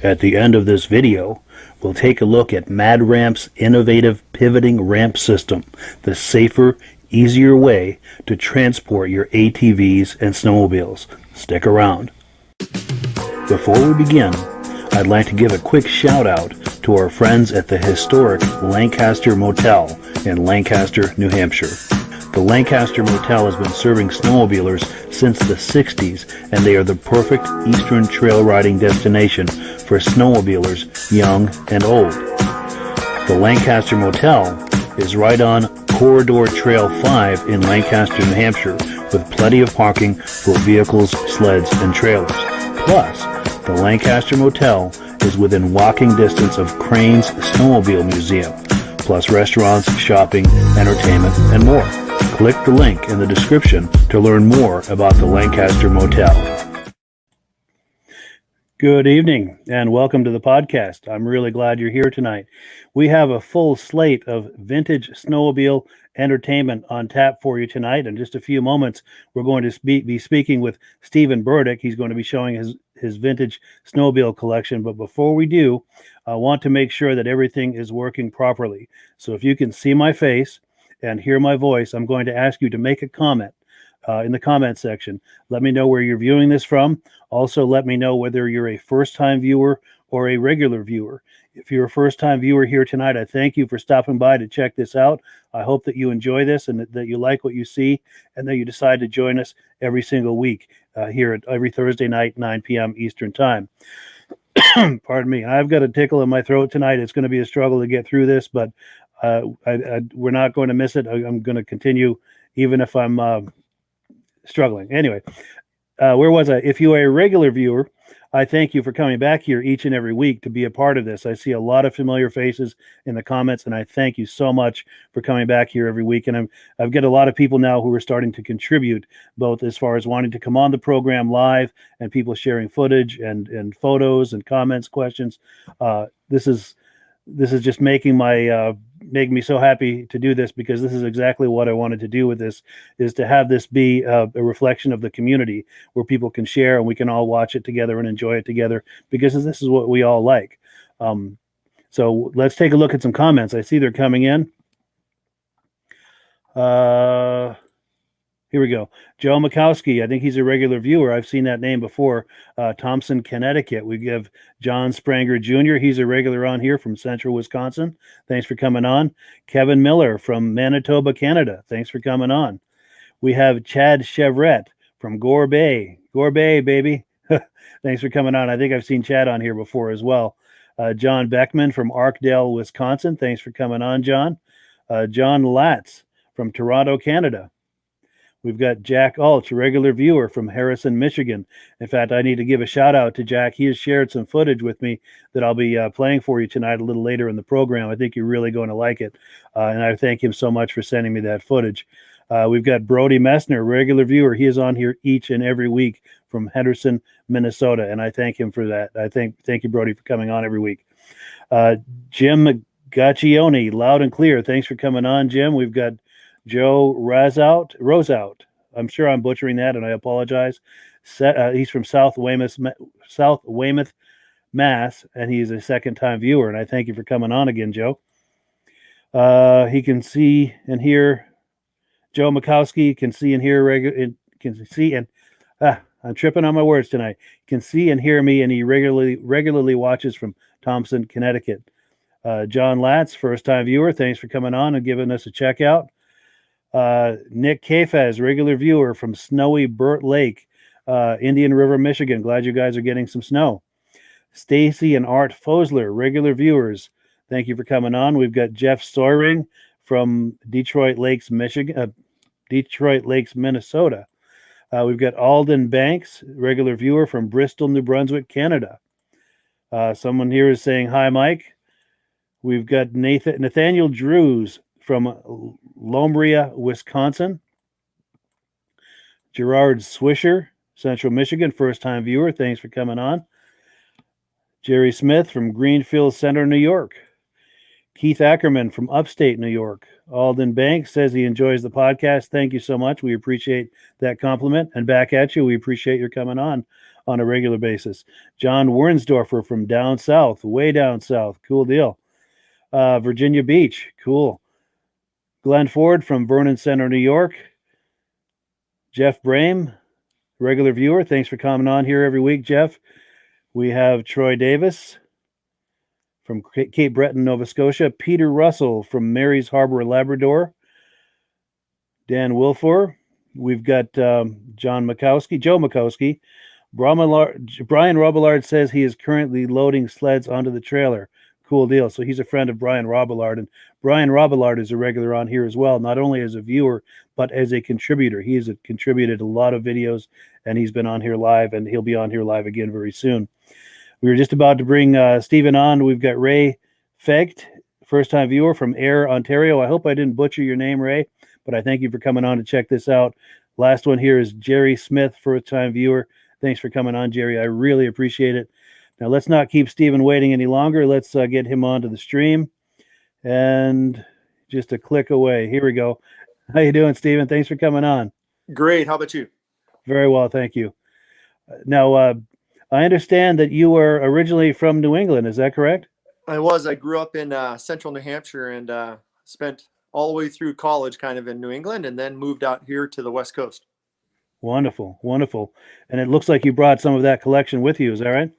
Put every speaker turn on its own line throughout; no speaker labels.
At the end of this video, we'll take a look at Mad Ramp's innovative pivoting ramp system, the safer, easier way to transport your ATVs and snowmobiles. Stick around. Before we begin, I'd like to give a quick shout out to our friends at the historic Lancaster Motel in Lancaster, New Hampshire. The Lancaster Motel has been serving snowmobilers since the 60s, and they are the perfect eastern trail riding destination for snowmobilers young and old. The Lancaster Motel is right on Corridor Trail 5 in Lancaster, New Hampshire, with plenty of parking for vehicles, sleds, and trailers. Plus, the Lancaster Motel is within walking distance of Crane's Snowmobile Museum, plus restaurants, shopping, entertainment, and more. Click the link in the description to learn more about the Lancaster Motel. Good evening and welcome to the podcast. I'm really glad you're here tonight. We have a full slate of vintage snowmobile entertainment on tap for you tonight. In just a few moments, we're going to be speaking with Stephen Burdick. He's going to be showing his vintage snowmobile collection. But before we do, I want to make sure that everything is working properly. So if you can see my face and hear my voice, I'm going to ask you to make a comment in the comment section. Let me know where you're viewing this from. Also, let me know whether you're a first-time viewer or a regular viewer. If you're a first-time viewer here tonight, I thank you for stopping by to check this out. I hope that you enjoy this and that you like what you see and that you decide to join us every single week here at every Thursday night, 9 p.m. Eastern Time. Pardon me. I've got a tickle in my throat tonight. It's going to be a struggle to get through this, but we're not going to miss it. I'm going to continue even if I'm struggling. Anyway, where was I? If you are a regular viewer, I thank you for coming back here each and every week to be a part of this. I see a lot of familiar faces in the comments, and I thank you so much for coming back here every week. And I've got a lot of people now who are starting to contribute, both as far as wanting to come on the program live and people sharing footage and photos and comments, questions. This is just making me so happy to do this, because this is exactly what I wanted to do with this, is to have this be a reflection of the community where people can share and we can all watch it together and enjoy it together, because this is what we all like. So let's take a look at some comments. I see they're coming in. Here we go. Joe Mikowski, I think he's a regular viewer. I've seen that name before. Thompson, Connecticut. We give John Spranger Jr. He's a regular on here from central Wisconsin. Thanks for coming on. Kevin Miller from Manitoba, Canada. Thanks for coming on. We have Chad Chevret from Gore Bay. Gore Bay, baby. Thanks for coming on. I think I've seen Chad on here before as well. John Beckman from Arkdale, Wisconsin. Thanks for coming on, John. John Latz from Toronto, Canada. We've got Jack Alch, a regular viewer from Harrison, Michigan. In fact, I need to give a shout out to Jack. He has shared some footage with me that I'll be playing for you tonight a little later in the program. I think you're really going to like it. And I thank him so much for sending me that footage. We've got Brody Messner, regular viewer. He is on here each and every week from Henderson, Minnesota, and I thank him for that. Thank you, Brody, for coming on every week. Jim Gaccione, loud and clear. Thanks for coming on, Jim. We've got Joe Roseout. I'm sure I'm butchering that, and I apologize. He's from South Weymouth, Mass, and he's a second-time viewer, and I thank you for coming on again, Joe. He can see and hear. Joe Mikowski can see and hear I'm tripping on my words tonight. Can see and hear me, and he regularly watches from Thompson, Connecticut. John Latz, first-time viewer. Thanks for coming on and giving us a check out. Nick Kafaz, regular viewer from snowy Burt Lake, Indian River, Michigan. Glad you guys are getting some snow. Stacy and Art Fosler, regular viewers. Thank you for coming on. We've got Jeff Soyring from Detroit Lakes, Minnesota. We've got Alden Banks, regular viewer from Bristol, New Brunswick, Canada. Someone here is saying, hi, Mike. We've got Nathaniel Drews from Lombria, Wisconsin. Gerard Swisher, Central Michigan, first-time viewer. Thanks for coming on. Jerry Smith from Greenfield Center, New York. Keith Ackerman from upstate New York. Alden Banks says he enjoys the podcast. Thank you so much. We appreciate that compliment. And back at you, we appreciate your coming on a regular basis. John Wernsdorfer from down south, way down south. Cool deal. Virginia Beach. Cool. Glenn Ford from Vernon Center, New York. Jeff Brame, regular viewer. Thanks for coming on here every week, Jeff. We have Troy Davis from Cape Breton, Nova Scotia. Peter Russell from Mary's Harbor, Labrador. Dan Wilfor. We've got Joe Mikowski. Brian Robillard says he is currently loading sleds onto the trailer. Cool deal. So he's a friend of Brian Robillard, and Brian Robillard is a regular on here as well, not only as a viewer, but as a contributor. He has contributed a lot of videos, and he's been on here live, and he'll be on here live again very soon. We were just about to bring Stephen on. We've got Ray Fegt, first-time viewer from Ayr, Ontario. I hope I didn't butcher your name, Ray, but I thank you for coming on to check this out. Last one here is Jerry Smith, first-time viewer. Thanks for coming on, Jerry. I really appreciate it. Now, let's not keep Stephen waiting any longer. Let's get him onto the stream. And just a click away. Here we go. How you doing, Stephen? Thanks for coming on.
Great. How about you?
Very well, thank you. Now, I understand that you were originally from New England. Is that correct?
I was. I grew up in central New Hampshire and spent all the way through college kind of in New England and then moved out here to the West Coast.
Wonderful, wonderful. And it looks like you brought some of that collection with you. Is that right?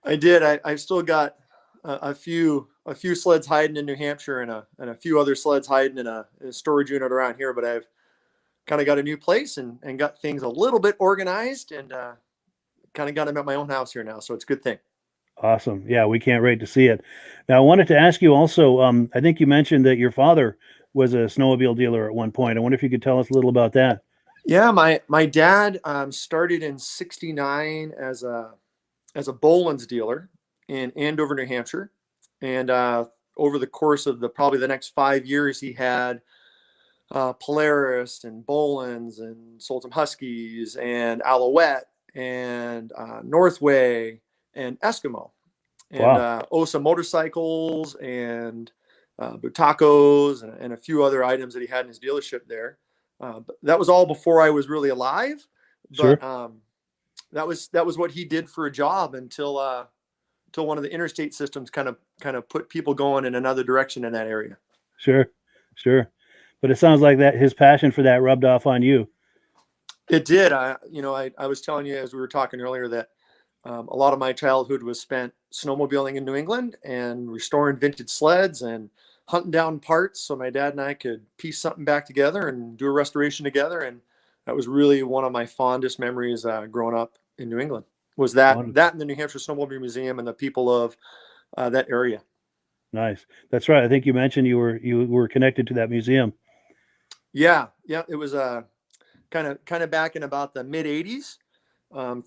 I did. I've still got a few sleds hiding in New Hampshire and a few other sleds hiding in a storage unit around here. But I've kind of got a new place and got things a little bit organized and kind of got them at my own house here now. So it's a good thing.
Awesome. Yeah, we can't wait to see it. Now, I wanted to ask you also, I think you mentioned that your father was a snowmobile dealer at one point. I wonder if you could tell us a little about that.
Yeah, my dad started in '69 as a Boland's dealer in Andover, New Hampshire. And over the course of probably the next 5 years, he had Polaris and Boland's and sold some Huskies and Alouette and Northway and Eskimo and
Wow.
Osa motorcycles and Butacos and a few other items that he had in his dealership there. But that was all before I was really alive. But
Sure.
that was what he did for a job until one of the interstate systems kind of put people going in another direction in that area.
Sure. But it sounds like that his passion for that rubbed off on you.
It did. I was telling you as we were talking earlier that a lot of my childhood was spent snowmobiling in New England and restoring vintage sleds and hunting down parts so my dad and I could piece something back together and do a restoration together. And that was really one of my fondest memories growing up in New England was that
Wonderful.
that in the New Hampshire Snowmobile Museum and the people of that area.
Nice. That's right. I think you mentioned you were connected to that museum.
Yeah. It was kind of back in about the mid 80s,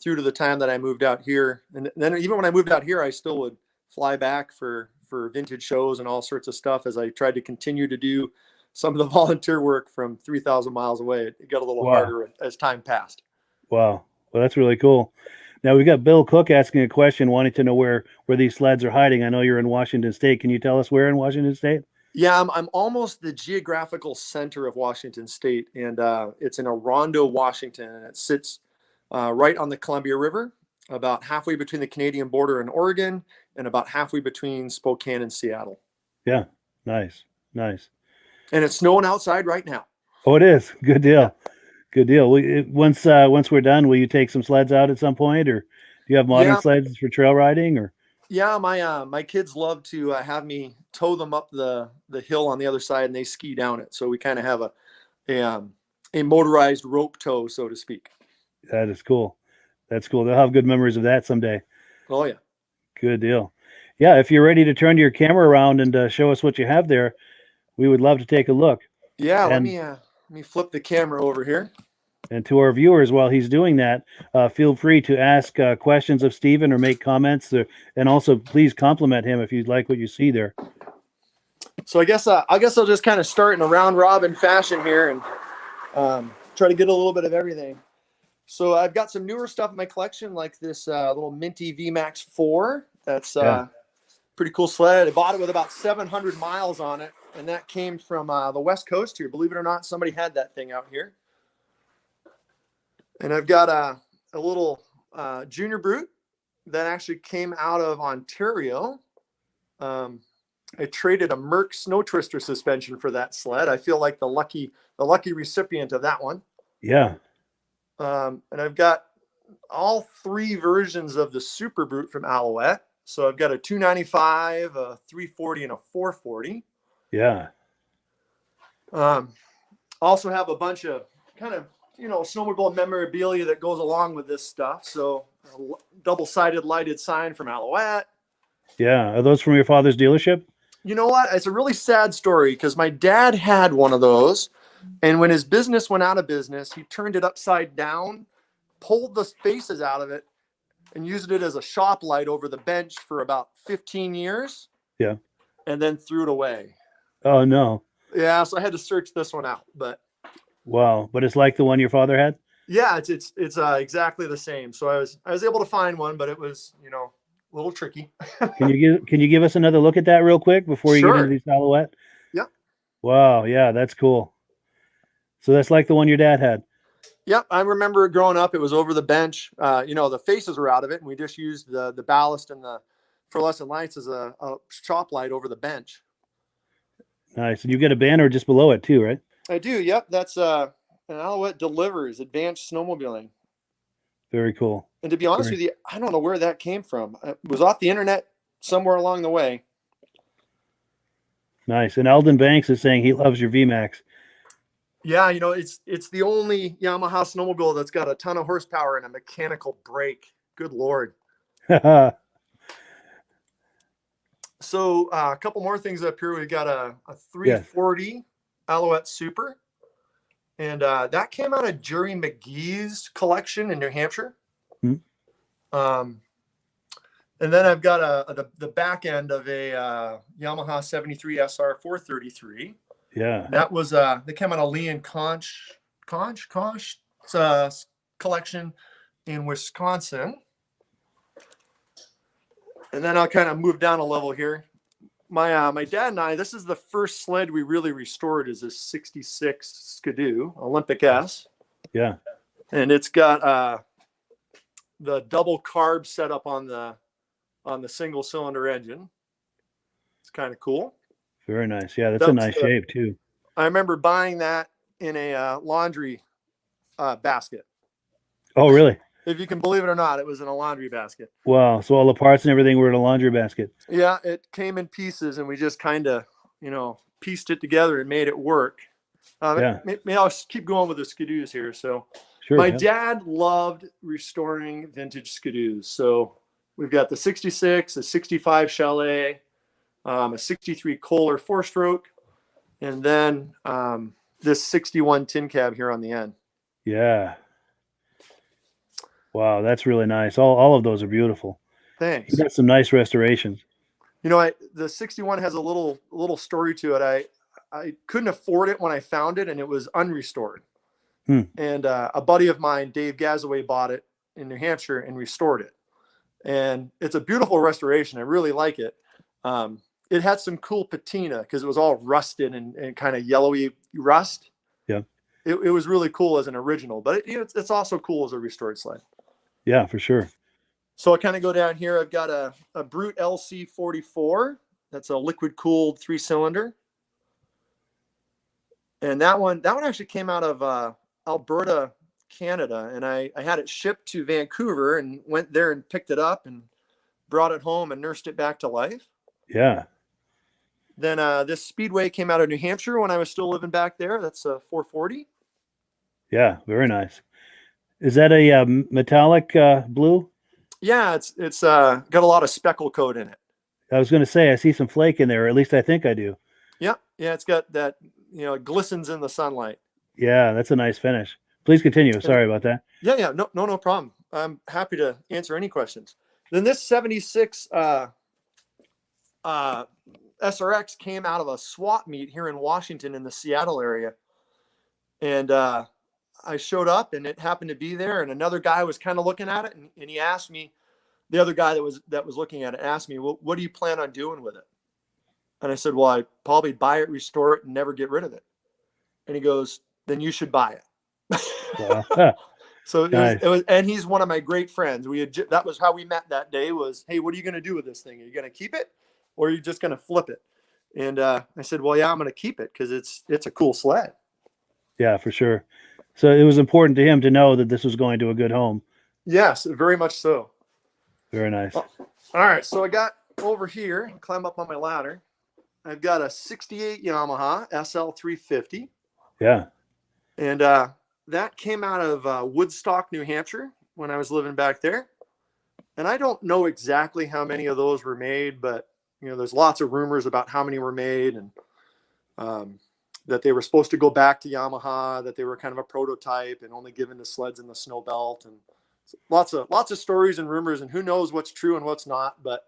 through to the time that I moved out here. And then even when I moved out here, I still would fly back for vintage shows and all sorts of stuff as I tried to continue to do some of the volunteer work from 3,000 miles away. It got a little
Wow.
harder as time passed.
Wow. Well, that's really cool. Now we've got Bill Cook asking a question, wanting to know where these sleds are hiding. I know you're in Washington State. Can you tell us where in Washington State?
Yeah, I'm almost the geographical center of Washington State, and it's in Orondo, Washington, and it sits right on the Columbia River, about halfway between the Canadian border and Oregon, and about halfway between Spokane and Seattle.
Yeah, nice.
And it's snowing outside right now.
Oh, it is. Good deal.
Yeah.
Good deal. Once we're done, will you take some sleds out at some point, or do you have modern sleds for trail riding? Or
yeah, my kids love to have me tow them up the hill on the other side, and they ski down it. So we kind of have a motorized rope tow, so to speak.
That is cool. That's cool. They'll have good memories of that someday.
Oh yeah.
Good deal. Yeah, if you're ready to turn your camera around and show us what you have there, we would love to take a look.
Yeah,
and,
let me flip the camera over here.
And to our viewers, while he's doing that, feel free to ask questions of Stephen or make comments, and also please compliment him if you'd like what you see there.
So I guess I'll just kind of start in a round robin fashion here and try to get a little bit of everything. So I've got some newer stuff in my collection, like this little Minty VMAX 4. That's pretty cool sled. I bought it with about 700 miles on it, and that came from the West Coast here. Believe it or not, somebody had that thing out here. And I've got a little Junior Brute that actually came out of Ontario. I traded a Merc Snow Twister suspension for that sled. I feel like the lucky recipient of that one.
Yeah.
And I've got all three versions of the Super Brute from Alouette. So I've got a 295, a 340, and a 440.
Yeah.
Also have a bunch of kind of, snowmobile memorabilia that goes along with this stuff. So a double-sided lighted sign from Alouette.
Yeah. Are those from your father's dealership?
You know what? It's a really sad story because my dad had one of those. And when his business went out of business, he turned it upside down, pulled the faces out of it, and used it as a shop light over the bench for about 15 years.
Yeah.
And then threw it away.
Oh, no.
Yeah, so I had to search this one out. But
wow. But it's like the one your father had?
Yeah, it's exactly the same. So I was able to find one, but it was, a little tricky.
Can you give us another look at that real quick before you get into these Alouette?
Yep.
Wow. Yeah, that's cool. So that's like the one your dad had.
Yep, I remember growing up. It was over the bench. The faces were out of it, and we just used the ballast and the fluorescent lights as a shop light over the bench.
Nice. And you get a banner just below it too, right?
I do. Yep, that's an Alouette Delivers Advanced Snowmobiling.
Very cool.
And to be honest with you, I don't know where that came from. It was off the internet somewhere along the way.
Nice. And Eldon Banks is saying he loves your VMAX.
Yeah, it's the only Yamaha snowmobile that's got a ton of horsepower and a mechanical brake. Good Lord. So a couple more things up here. We've got a 340 Alouette Super. And that came out of Jerry McGee's collection in New Hampshire.
Mm-hmm.
And then I've got the back end of a Yamaha 73 SR 433.
Yeah.
That was they came out of Lee and Conch collection in Wisconsin. And then I'll kind of move down a level here. My dad and I, this is the first sled we really restored, is a 66 Skidoo Olympic S.
Yeah.
And it's got the double carb setup on the single cylinder engine. It's kind of cool.
Very nice. Yeah, that's a nice shape too. I
remember buying that in a laundry basket.
Oh, really?
If you can believe it or not, it was in a laundry basket.
Wow. So all the parts and everything were in a laundry basket.
Yeah, it came in pieces, and we just kind of, pieced it together and made it work. Maybe I'll keep going with the Skidoos here. So
sure,
my dad loved restoring vintage Skidoos. So we've got the 66, a 65 Chalet, a 63 Kohler 4-stroke, and then this 61 tin cab here on the end.
Yeah. Wow, that's really nice. All of those are beautiful. You
Thanks.
got some nice restorations.
You know, the 61 has a little story to it. I couldn't afford it when I found it, and it was unrestored.
Hmm.
And a buddy of mine, Dave Gazaway, bought it in New Hampshire and restored it. And it's a beautiful restoration. I really like it. It had some cool patina because it was all rusted and kind of yellowy rust.
Yeah.
It was really cool as an original, but it's also cool as a restored sled.
Yeah, for sure.
So I kind of go down here. I've got a Brute LC44. That's a liquid cooled 3-cylinder. And that one actually came out of Alberta, Canada. And I had it shipped to Vancouver and went there and picked it up and brought it home and nursed it back to life.
Yeah.
Then this Speedway came out of New Hampshire when I was still living back there. That's a 440.
Yeah, very nice. Is that a metallic blue?
Yeah, it's got a lot of speckle coat in it.
I was going to say I see some flake in there, or at least I think I do.
Yeah, it's got that, it glistens in the sunlight.
Yeah, that's a nice finish. Please continue. Sorry about that.
Yeah, no problem. I'm happy to answer any questions. Then this 76 SRX came out of a swap meet here in Washington in the Seattle area. And I showed up and it happened to be there. And another guy was kind of looking at it. And he asked me, the other guy that was looking at it asked me, well, what do you plan on doing with it? And I said, well, I'd probably buy it, restore it, and never get rid of it. And he goes, then you should buy it.
Wow.
So
Nice.
it was, and he's one of my great friends. That was how we met that day was, hey, what are you going to do with this thing? Are you going to keep it or are you just going to flip it? And I said, well, yeah, I'm going to keep it because it's a cool sled.
Yeah, for sure. So it was important to him to know that this was going to a good home.
Yes, very much so.
Very nice.
All right. So I got over here, climb up on my ladder. I've got a 68 Yamaha SL350.
Yeah.
And that came out of Woodstock, New Hampshire when I was living back there. And I don't know exactly how many of those were made, but there's lots of rumors about how many were made and that they were supposed to go back to Yamaha, that they were kind of a prototype and only given to sleds in the snow belt, and lots of stories and rumors, and who knows what's true and what's not. But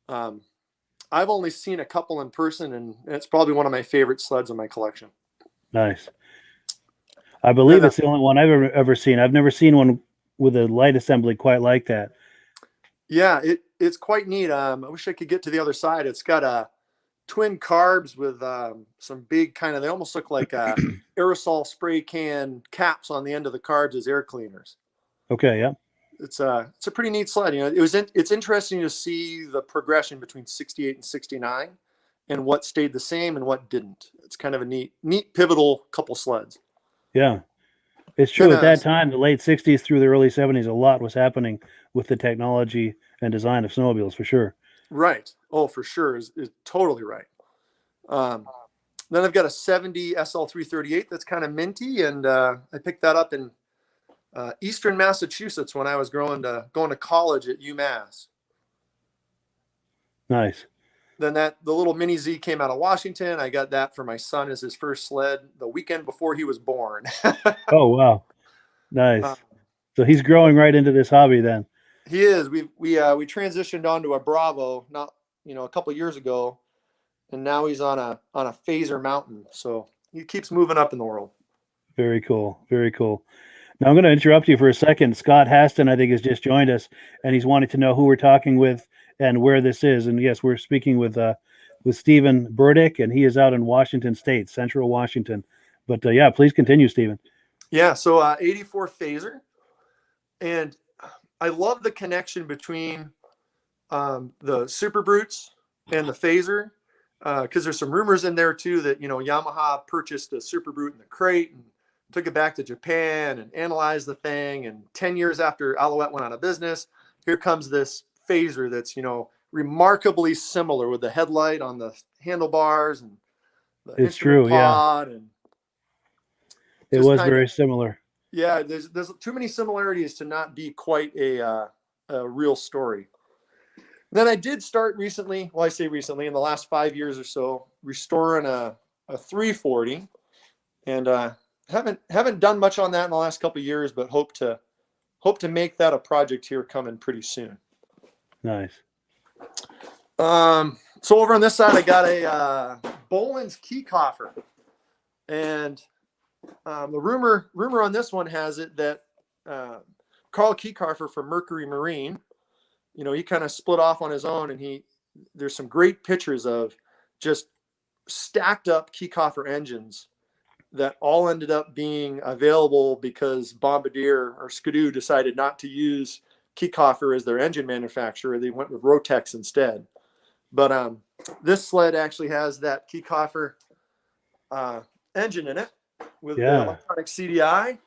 I've only seen a couple in person, and it's probably one of my favorite sleds in my collection.
Nice. I believe it's the only one I've ever seen. I've never seen one with a light assembly quite like that.
Yeah, it's quite neat. I wish I could get to the other side. It's got twin carbs with some big kind of, they almost look like aerosol spray can caps on the end of the carbs as air cleaners.
Okay, yeah.
It's a pretty neat sled. It's interesting to see the progression between 68 and 69 and what stayed the same and what didn't. It's kind of a neat pivotal couple sleds.
Yeah. It's true. At that time, the late 60s through the early 70s, a lot was happening with the technology and design of snowmobiles, for sure.
Right. Oh, for sure. Is totally right. Then I've got a 70 SL338 that's kind of minty, and I picked that up in Eastern Massachusetts when I was going to college at UMass.
Nice.
Then the little Mini Z came out of Washington. I got that for my son as his first sled the weekend before he was born.
Oh, wow. Nice. So he's growing right into this hobby then.
He is. We transitioned onto a Bravo a couple years ago, and now he's on a Phaser Mountain. So he keeps moving up in the world.
Very cool. Very cool. Now I'm going to interrupt you for a second. Scott Haston, I think, has just joined us, and he's wanting to know who we're talking with and where this is. And yes, we're speaking with Stephen Burdick, and he is out in Washington State, Central Washington. But yeah, please continue, Stephen.
Yeah. So 84 Phaser, and I love the connection between the Super Brutes and the Phaser, because there's some rumors in there too that Yamaha purchased a Super Brute in the crate and took it back to Japan and analyzed the thing. And 10 years after Alouette went out of business, here comes this Phaser that's remarkably similar with the headlight on the handlebars and the instrument pod, and
it was very similar.
Yeah, there's too many similarities to not be quite a real story. Then I did start recently, well, I say recently, in the last 5 years or so, restoring a 340. And haven't done much on that in the last couple of years, but hope to make that a project here coming pretty soon.
Nice.
So over on this side, I got a Boland's key coffer, and the rumor on this one has it that Carl Keycoffer from Mercury Marine, he kind of split off on his own, and there's some great pictures of just stacked up Keycoffer engines that all ended up being available because Bombardier or Skidoo decided not to use Keycoffer as their engine manufacturer. They went with Rotex instead. But this sled actually has that Keycoffer engine in it with the electronic CDI.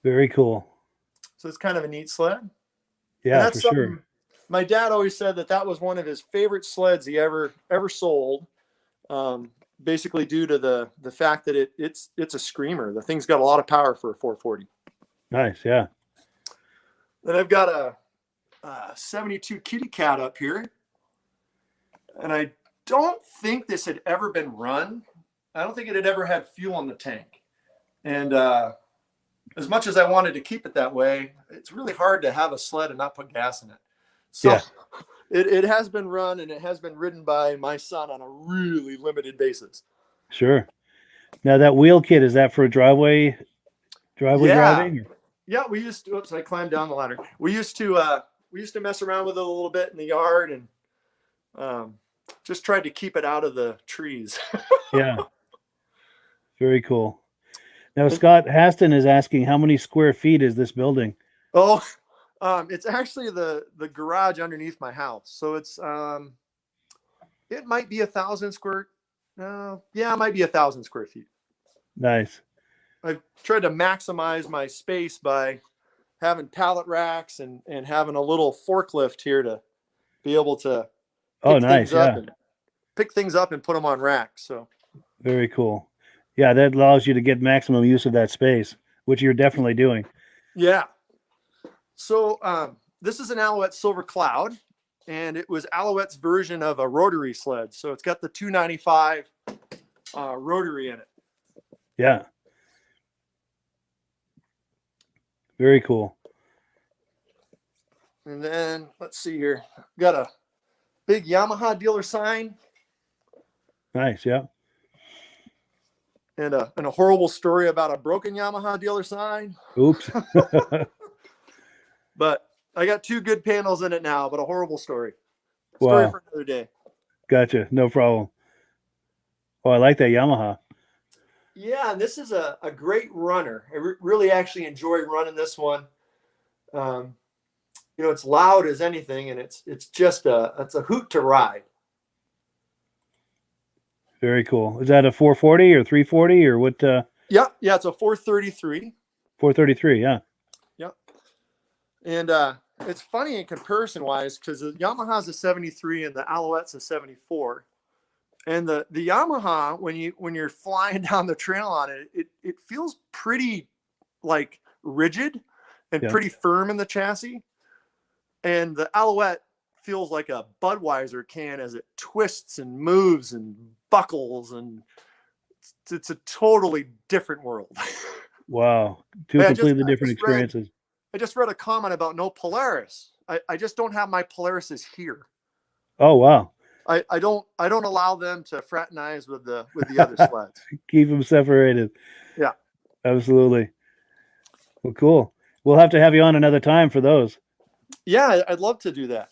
Very cool.
So it's kind of a neat sled.
Yeah, that's for sure.
My dad always said that was one of his favorite sleds he ever sold. Basically due to the fact that it's a screamer. The thing's got a lot of power for a 440.
Nice, yeah.
Then I've got a 72 Kitty Cat up here, and I don't think this had ever been run. I don't think it had ever had fuel in the tank. And as much as I wanted to keep it that way, it's really hard to have a sled and not put gas in it. So yeah. It has been run, and it has been ridden by my son on a really limited basis.
Sure. Now that wheel kit, is that for driveway driving?
Yeah, we used to. Oops, I climbed down the ladder. We used to mess around with it a little bit in the yard, and just tried to keep it out of the trees.
Yeah. Very cool. Now Scott Haston is asking, how many square feet is this building?
Oh. It's actually the garage underneath my house. So it's, it might be 1,000 square. Yeah, it might be 1,000 square feet.
Nice.
I've tried to maximize my space by having pallet racks and having a little forklift here to be able to pick things up and put them on racks. So
very cool. Yeah. That allows you to get maximum use of that space, which you're definitely doing.
Yeah. So this is an Alouette Silver Cloud, and it was Alouette's version of a rotary sled. So it's got the 295 rotary in it.
Yeah. Very cool.
And then let's see here. Got a big Yamaha dealer sign.
Nice, yeah.
And a horrible story about a broken Yamaha dealer sign.
Oops.
But I got 2 good panels in it now, but a horrible story.
Wow.
For another day.
Gotcha. No problem. Oh, I like that Yamaha.
Yeah, and this is a great runner. I really actually enjoy running this one. It's loud as anything, and it's just it's a hoot to ride.
Very cool. Is that a 440 or 340 or what?
Yeah, it's a 433.
433, yeah.
Yep. And it's funny in comparison wise because the Yamaha's a 73 and the Alouette's a 74. And the Yamaha, when you're flying down the trail on it, it feels pretty like rigid and pretty firm in the chassis. And the Alouette feels like a Budweiser can as it twists and moves and buckles, and it's a totally different world.
Wow. Two completely different experiences.
I just read a comment about no Polaris. I just don't have my Polarises here.
Oh, wow.
I don't allow them to fraternize with the other sleds.
Keep them separated.
Yeah.
Absolutely. Well, cool. We'll have to have you on another time for those.
Yeah, I'd love to do that.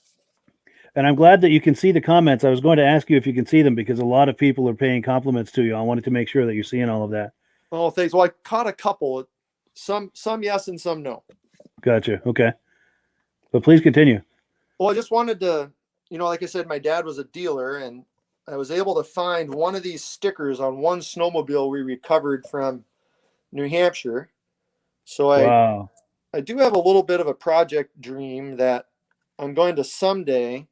And I'm glad that you can see the comments. I was going to ask you if you can see them because a lot of people are paying compliments to you. I wanted to make sure that you're seeing all of that.
Oh, thanks. Well, I caught a couple. Some yes and some no.
Gotcha. Okay. But please continue.
Well, I just wanted to, like I said, my dad was a dealer, and I was able to find one of these stickers on one snowmobile we recovered from New Hampshire. So I do have a little bit of a project dream that I'm going to someday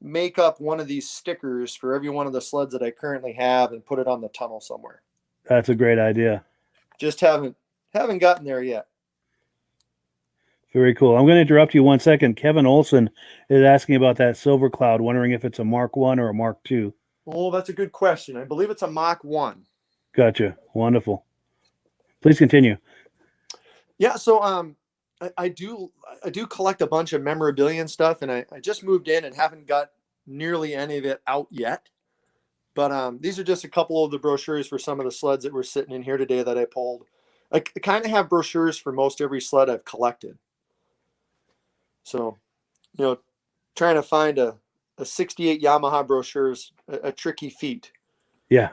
make up one of these stickers for every one of the sleds that I currently have and put it on the tunnel somewhere.
That's a great idea.
Just haven't gotten there yet.
Very cool. I'm going to interrupt you 1 second. Kevin Olson is asking about that Silver Cloud, wondering if it's a Mark 1 or a Mark 2.
Oh, that's a good question. I believe it's a Mach 1.
Gotcha. Wonderful. Please continue.
Yeah, so I do collect a bunch of memorabilia and stuff, and I just moved in and haven't got nearly any of it out yet. But these are just a couple of the brochures for some of the sleds that were sitting in here today that I pulled. I kind of have brochures for most every sled I've collected. So, trying to find a 68 Yamaha brochure is a tricky feat.
Yeah.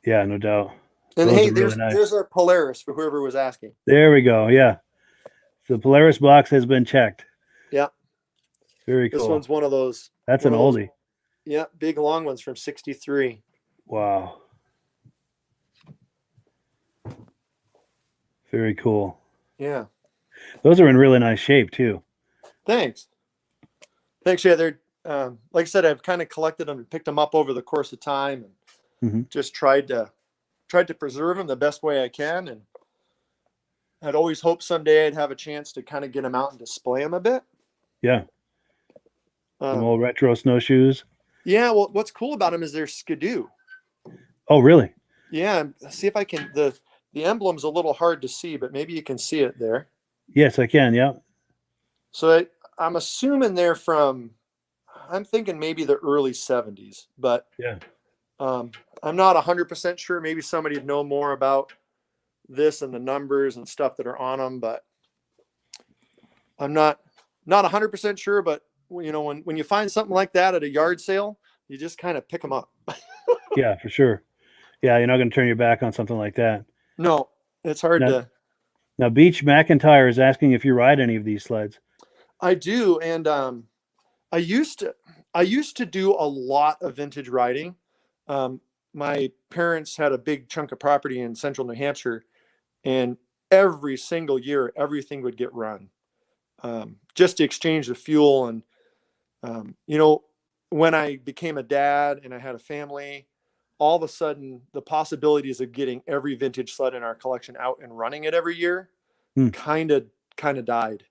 Yeah, no doubt.
And
Those
hey,
are really nice.
there's a Polaris for whoever was asking.
There we go. Yeah. The Polaris box has been checked.
Yeah,
Very
this
cool.
one's one of those.
That's an oldie.
Yeah, big long ones from '63.
Wow. Very cool.
Yeah.
Those are in really nice shape too.
Thanks. Yeah, they're like I said, I've kind of collected them and picked them up over the course of time, and just tried to preserve them the best way I can. And I'd always hoped someday I'd have a chance to kind of get them out and display them a bit.
Yeah. Some old retro snowshoes.
Yeah. Well, what's cool about them is they're skidoo.
Oh, really?
Yeah. See if I can. The emblem's a little hard to see, but maybe you can see it there.
Yes, I can. Yeah.
So I'm assuming they're from, I'm thinking maybe the early 70s, but
yeah.
I'm not 100% sure. Maybe somebody would know more about this and the numbers and stuff that are on them, but I'm not 100% sure. But when you find something like that at a yard sale, you just kind of pick them up.
Yeah, for sure. Yeah, you're not going to turn your back on something like that.
No, it's hard to.
Now, Beach McIntyre is asking if you ride any of these sleds.
I do, and I used to do a lot of vintage riding. My parents had a big chunk of property in central New Hampshire, and every single year, everything would get run just to exchange the fuel. And, when I became a dad and I had a family, all of a sudden the possibilities of getting every vintage sled in our collection out and running it every year kind of died.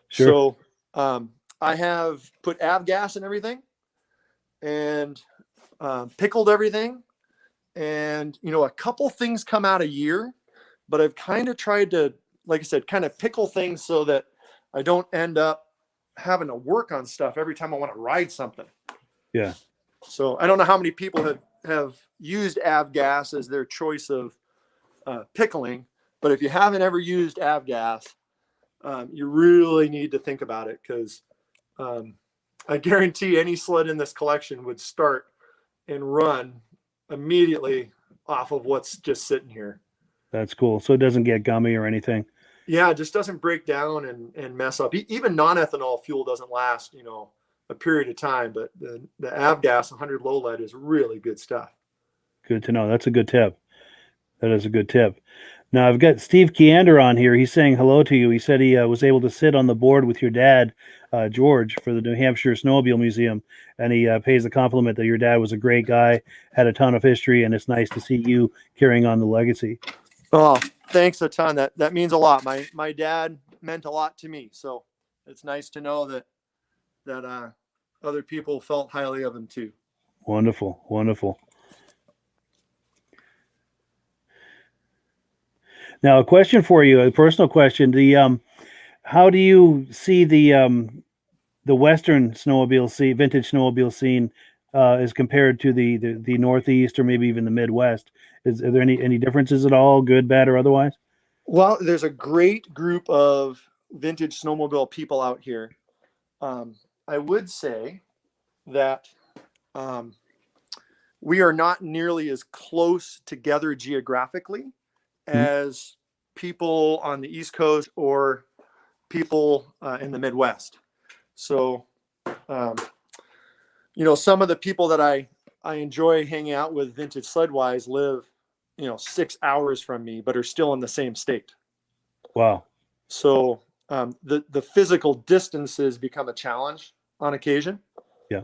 Sure.
So I have put avgas in everything and pickled everything. And, a couple things come out a year, but I've kind of tried to, like I said, kind of pickle things so that I don't end up having to work on stuff every time I want to ride something.
Yeah.
So I don't know how many people have used avgas as their choice of pickling, but if you haven't ever used avgas, you really need to think about it, because I guarantee any sled in this collection would start and run immediately off of what's just sitting here.
That's cool. So it doesn't get gummy or anything.
Yeah, it just doesn't break down and mess up. Even non-ethanol fuel doesn't last, a period of time, but the avgas 100 low lead is really good stuff.
Good to know. That's a good tip. That is a good tip. Now I've got Steve Keander on here. He's saying hello to you. He said he was able to sit on the board with your dad, George, for the New Hampshire Snowmobile Museum, and he pays the compliment that your dad was a great guy, had a ton of history, and it's nice to see you carrying on the legacy.
Oh, thanks a ton. That means a lot. My dad meant a lot to me, so it's nice to know that other people felt highly of him too.
Wonderful, wonderful. Now, a question for you, a personal question: how do you see the Western snowmobile scene, vintage snowmobile scene, as compared to the Northeast or maybe even the Midwest? Are there any differences at all, good, bad, or otherwise?
Well, there's a great group of vintage snowmobile people out here. I would say that we are not nearly as close together geographically as people on the East Coast or people in the Midwest. So, some of the people that I enjoy hanging out with vintage sled-wise live, 6 hours from me, but are still in the same state.
Wow.
So the physical distances become a challenge on occasion.
Yeah.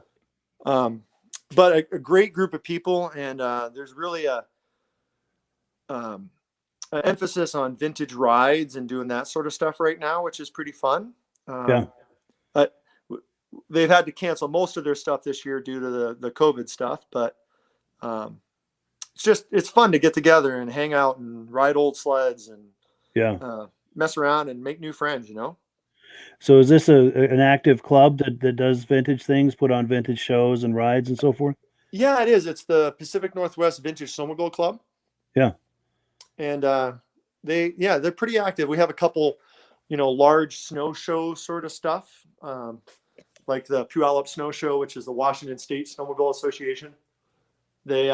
But a great group of people, and there's really an emphasis on vintage rides and doing that sort of stuff right now, which is pretty fun.
Yeah.
They've had to cancel most of their stuff this year due to the COVID stuff, but it's fun to get together and hang out and ride old sleds and
Yeah.
mess around and make new friends,
So is this an active club that does vintage things, put on vintage shows and rides and so forth?
Yeah, it is. It's the Pacific Northwest Vintage Snowmobile Club.
Yeah.
And they're pretty active. We have a couple, large snow show sort of stuff, like the Puyallup Snow Show, which is the Washington State Snowmobile Association. They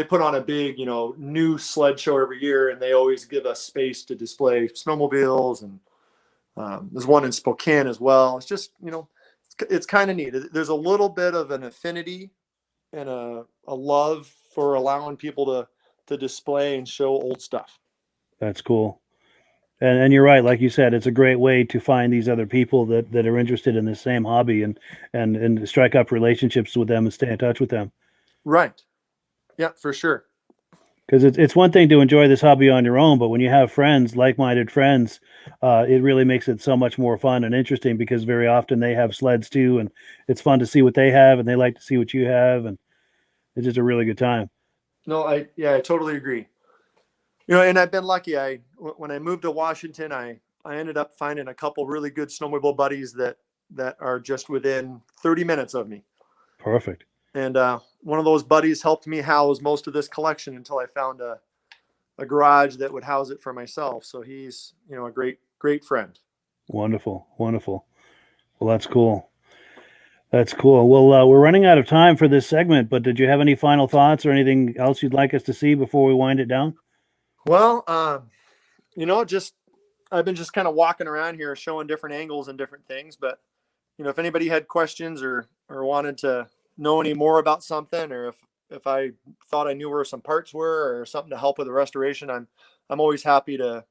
put on a big, new sled show every year, and they always give us space to display snowmobiles. And there's one in Spokane as well. It's just, it's kind of neat. There's a little bit of an affinity and a love for allowing people to display and show old stuff.
That's cool. And you're right, like you said, it's a great way to find these other people that are interested in the same hobby and strike up relationships with them and stay in touch with them.
Right. Yeah, for sure.
Because it's one thing to enjoy this hobby on your own, but when you have friends, like-minded friends, it really makes it so much more fun and interesting because very often they have sleds too, and it's fun to see what they have, and they like to see what you have, and it's just a really good time.
No, I totally agree. And I've been lucky. When I moved to Washington, I ended up finding a couple really good snowmobile buddies that are just within 30 minutes of me.
Perfect.
And one of those buddies helped me house most of this collection until I found a garage that would house it for myself. So he's, a great friend.
Wonderful. Wonderful. Well, that's cool. That's cool. Well, we're running out of time for this segment, but did you have any final thoughts or anything else you'd like us to see before we wind it down?
Well, I've been just kind of walking around here showing different angles and different things, but if anybody had questions or wanted to know any more about something, or if I thought I knew where some parts were or something to help with the restoration, I'm always happy to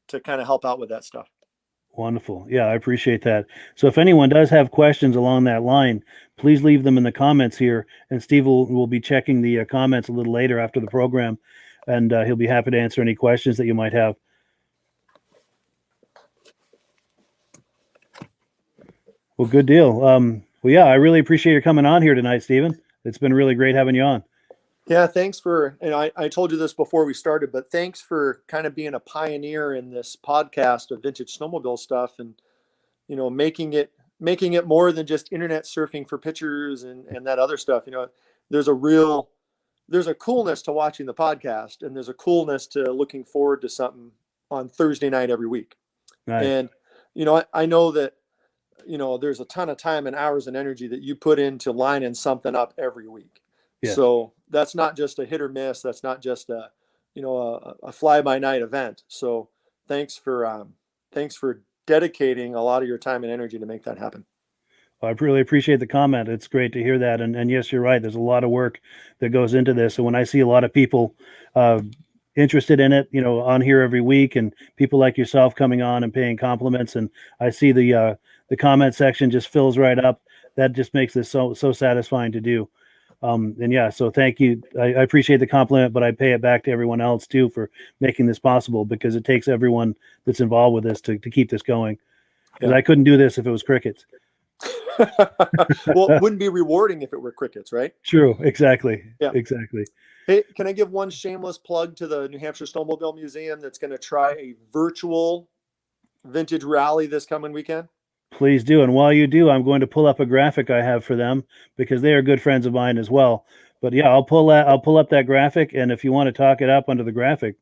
kind of help out with that stuff.
Wonderful. Yeah, I appreciate that. So if anyone does have questions along that line, please leave them in the comments here, and Steve will be checking the comments a little later after the program, and he'll be happy to answer any questions that you might have. Well, good deal. Well, yeah, I really appreciate your coming on here tonight, Stephen. It's been really great having you on.
Yeah, thanks for, I told you this before we started, but thanks for kind of being a pioneer in this podcast of vintage snowmobile stuff, and, making it more than just internet surfing for pictures and that other stuff. There's a coolness to watching the podcast, and there's a coolness to looking forward to something on Thursday night every week.
Nice.
And, I know that, there's a ton of time and hours and energy that you put into lining something up every week.
Yes.
So that's not just a hit or miss. That's not just a fly by night event. So thanks for dedicating a lot of your time and energy to make that happen.
I really appreciate the comment. It's great to hear that. And yes, you're right. There's a lot of work that goes into this. And when I see a lot of people interested in it, on here every week, and people like yourself coming on and paying compliments, and I see the comment section just fills right up, that just makes this so satisfying to do. And yeah, so thank you. I appreciate the compliment, but I pay it back to everyone else too for making this possible, because it takes everyone that's involved with this to keep this going. Because I couldn't do this if it was crickets.
Well, it wouldn't be rewarding if it were crickets, right?
True. Exactly.
Yeah.
Exactly.
Hey, can I give one shameless plug to the New Hampshire Snowmobile Museum that's going to try a virtual vintage rally this coming weekend?
Please do. And while you do, I'm going to pull up a graphic I have for them, because they are good friends of mine as well. But yeah, I'll pull up that graphic, and if you want to talk it up under the graphic.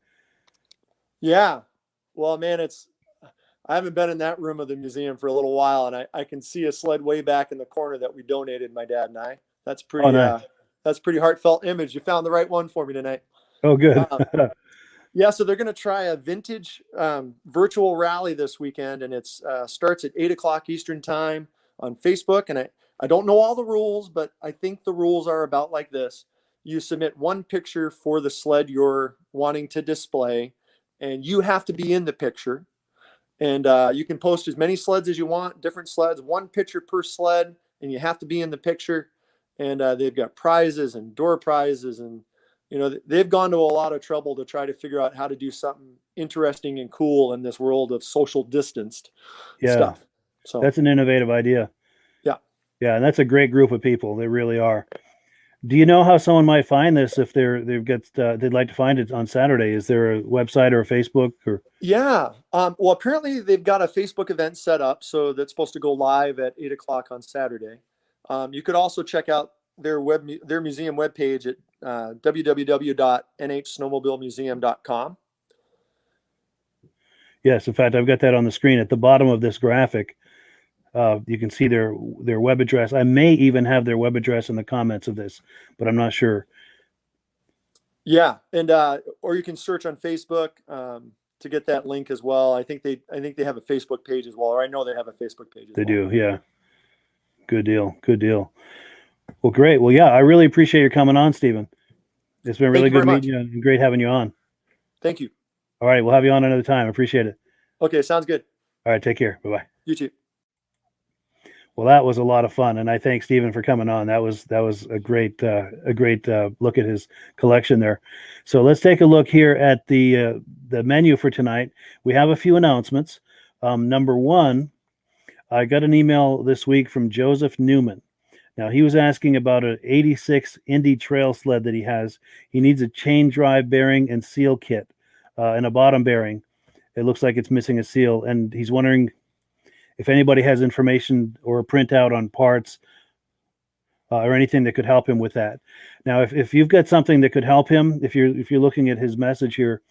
Yeah. Well, man, I haven't been in that room of the museum for a little while, and I can see a sled way back in the corner that we donated, my dad and I. That's pretty
nice.
That's pretty heartfelt image. You found the right one for me tonight.
Oh, good.
Yeah, so they're going to try a vintage virtual rally this weekend, and it's starts at 8:00 Eastern time on Facebook. And I don't know all the rules, but I think the rules are about like this. You submit one picture for the sled you're wanting to display, and you have to be in the picture. And you can post as many sleds as you want, different sleds, one picture per sled, and you have to be in the picture. And they've got prizes and door prizes, and they've gone to a lot of trouble to try to figure out how to do something interesting and cool in this world of social distanced stuff. So
that's an innovative idea.
Yeah.
Yeah. And that's a great group of people. They really are. Do you know how someone might find this if they'd like to find it on Saturday? Is there a website or a Facebook or?
Yeah. Well, apparently they've got a Facebook event set up, so that's supposed to go live at 8 o'clock on Saturday. You could also check out their museum webpage at www.nhsnowmobilemuseum.com.
Yes, in fact, I've got that on the screen at the bottom of this graphic. You can see their web address. I may even have their web address in the comments of this, but I'm not sure.
Yeah, and or you can search on Facebook to get that link as well. I think they have a Facebook page as well, or I know they have a Facebook page as
They
well.
do, yeah. Good deal. Good deal. Well, great. Well, yeah, I really appreciate your coming on, Stephen. It's been
Thank
really
you very
good
much.
meeting you and great having you on.
Thank you.
All right, we'll have you on another time. Appreciate it.
Okay, sounds good.
All right, take care. Bye-bye.
You too.
Well, that was a lot of fun, and I thank Stephen for coming on. That was a great look at his collection there. So let's take a look here at the menu for tonight. We have a few announcements. Number one, I got an email this week from Joseph Newman. Now, he was asking about an 86 Indy trail sled that he has. He needs a chain drive bearing and seal kit and a bottom bearing. It looks like it's missing a seal, and he's wondering if anybody has information or a printout on parts or anything that could help him with that. Now, if you've got something that could help him, if you're looking at his message here,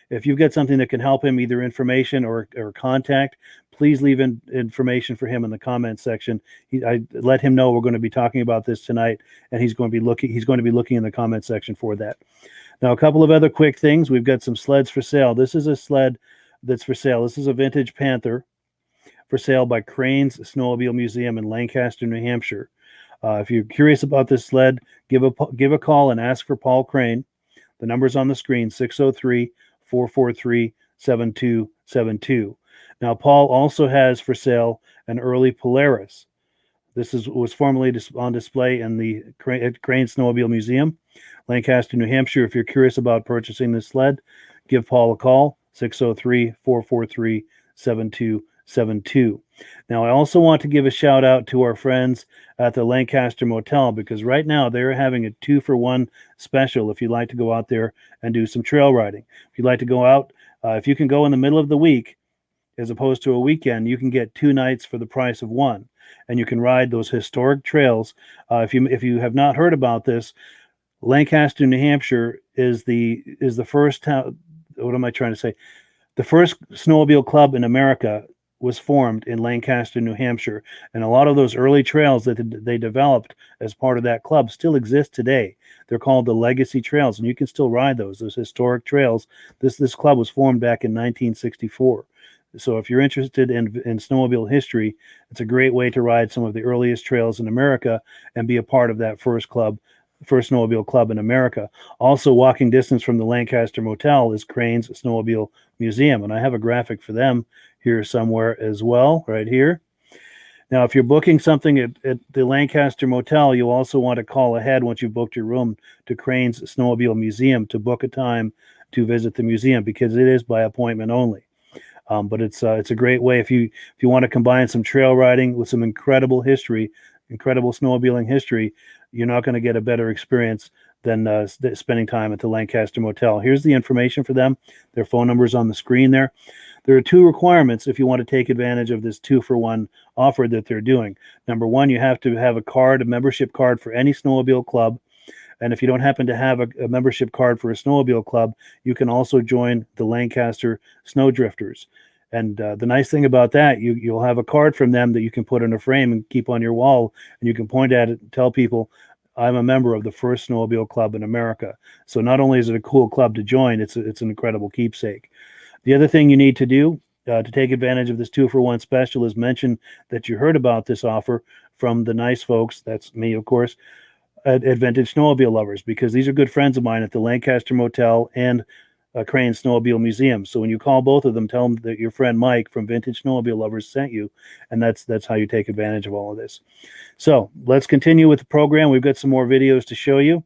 if you've got something that can help him, either information or contact, please leave information for him in the comments section. I let him know we're going to be talking about this tonight, and he's going to be looking in the comment section for that. Now, a couple of other quick things. We've got some sleds for sale. This is a sled that's for sale. This is a vintage Panther for sale by Crane's Snowmobile Museum in Lancaster, New Hampshire. If you're curious about this sled, give a call and ask for Paul Crane. The number's on the screen, 603-443-7272. Now, Paul also has for sale an early Polaris. This was formerly on display in the Crane Snowmobile Museum, Lancaster, New Hampshire. If you're curious about purchasing this sled, give Paul a call, 603-443-7272. Now, I also want to give a shout out to our friends at the Lancaster Motel, because right now they're having a 2-for-1 special if you'd like to go out there and do some trail riding. If you'd like to go out, if you can go in the middle of the week as opposed to a weekend, you can get 2 nights for the price of 1, and you can ride those historic trails. If you have not heard about this, Lancaster, New Hampshire is the first town. What am I trying to say? The first snowmobile club in America was formed in Lancaster, New Hampshire, and a lot of those early trails that they developed as part of that club still exist today. They're called the Legacy Trails, and you can still ride those historic trails. This club was formed back in 1964. So if you're interested in snowmobile history, it's a great way to ride some of the earliest trails in America and be a part of that first snowmobile club in America. Also, walking distance from the Lancaster Motel is Crane's Snowmobile Museum, and I have a graphic for them here somewhere as well, right here. Now, if you're booking something at the Lancaster Motel, you'll also want to call ahead once you've booked your room to Crane's Snowmobile Museum to book a time to visit the museum, because it is by appointment only. But it's a great way if you want to combine some trail riding with some incredible snowmobiling history. You're not going to get a better experience than spending time at the Lancaster Motel. Here's the information for them. Their phone number is on the screen there. There are 2 requirements if you want to take advantage of this 2-for-1 offer that they're doing. Number 1, you have to have a membership card for any snowmobile club. And if you don't happen to have a membership card for a snowmobile club, you can also join the Lancaster Snowdrifters. And the nice thing about that, you'll have a card from them that you can put in a frame and keep on your wall, and you can point at it and tell people, I'm a member of the first snowmobile club in America. So not only is it a cool club to join, it's an incredible keepsake. The other thing you need to do to take advantage of this 2-for-1 special is mention that you heard about this offer from the nice folks, that's me, of course, at Vintage Snowmobile Lovers, because these are good friends of mine at the Lancaster Motel and Crane Snowmobile Museum. So when you call both of them, tell them that your friend Mike from Vintage Snowmobile Lovers sent you, and that's how you take advantage of all of this. So let's continue with the program. We've got some more videos to show you.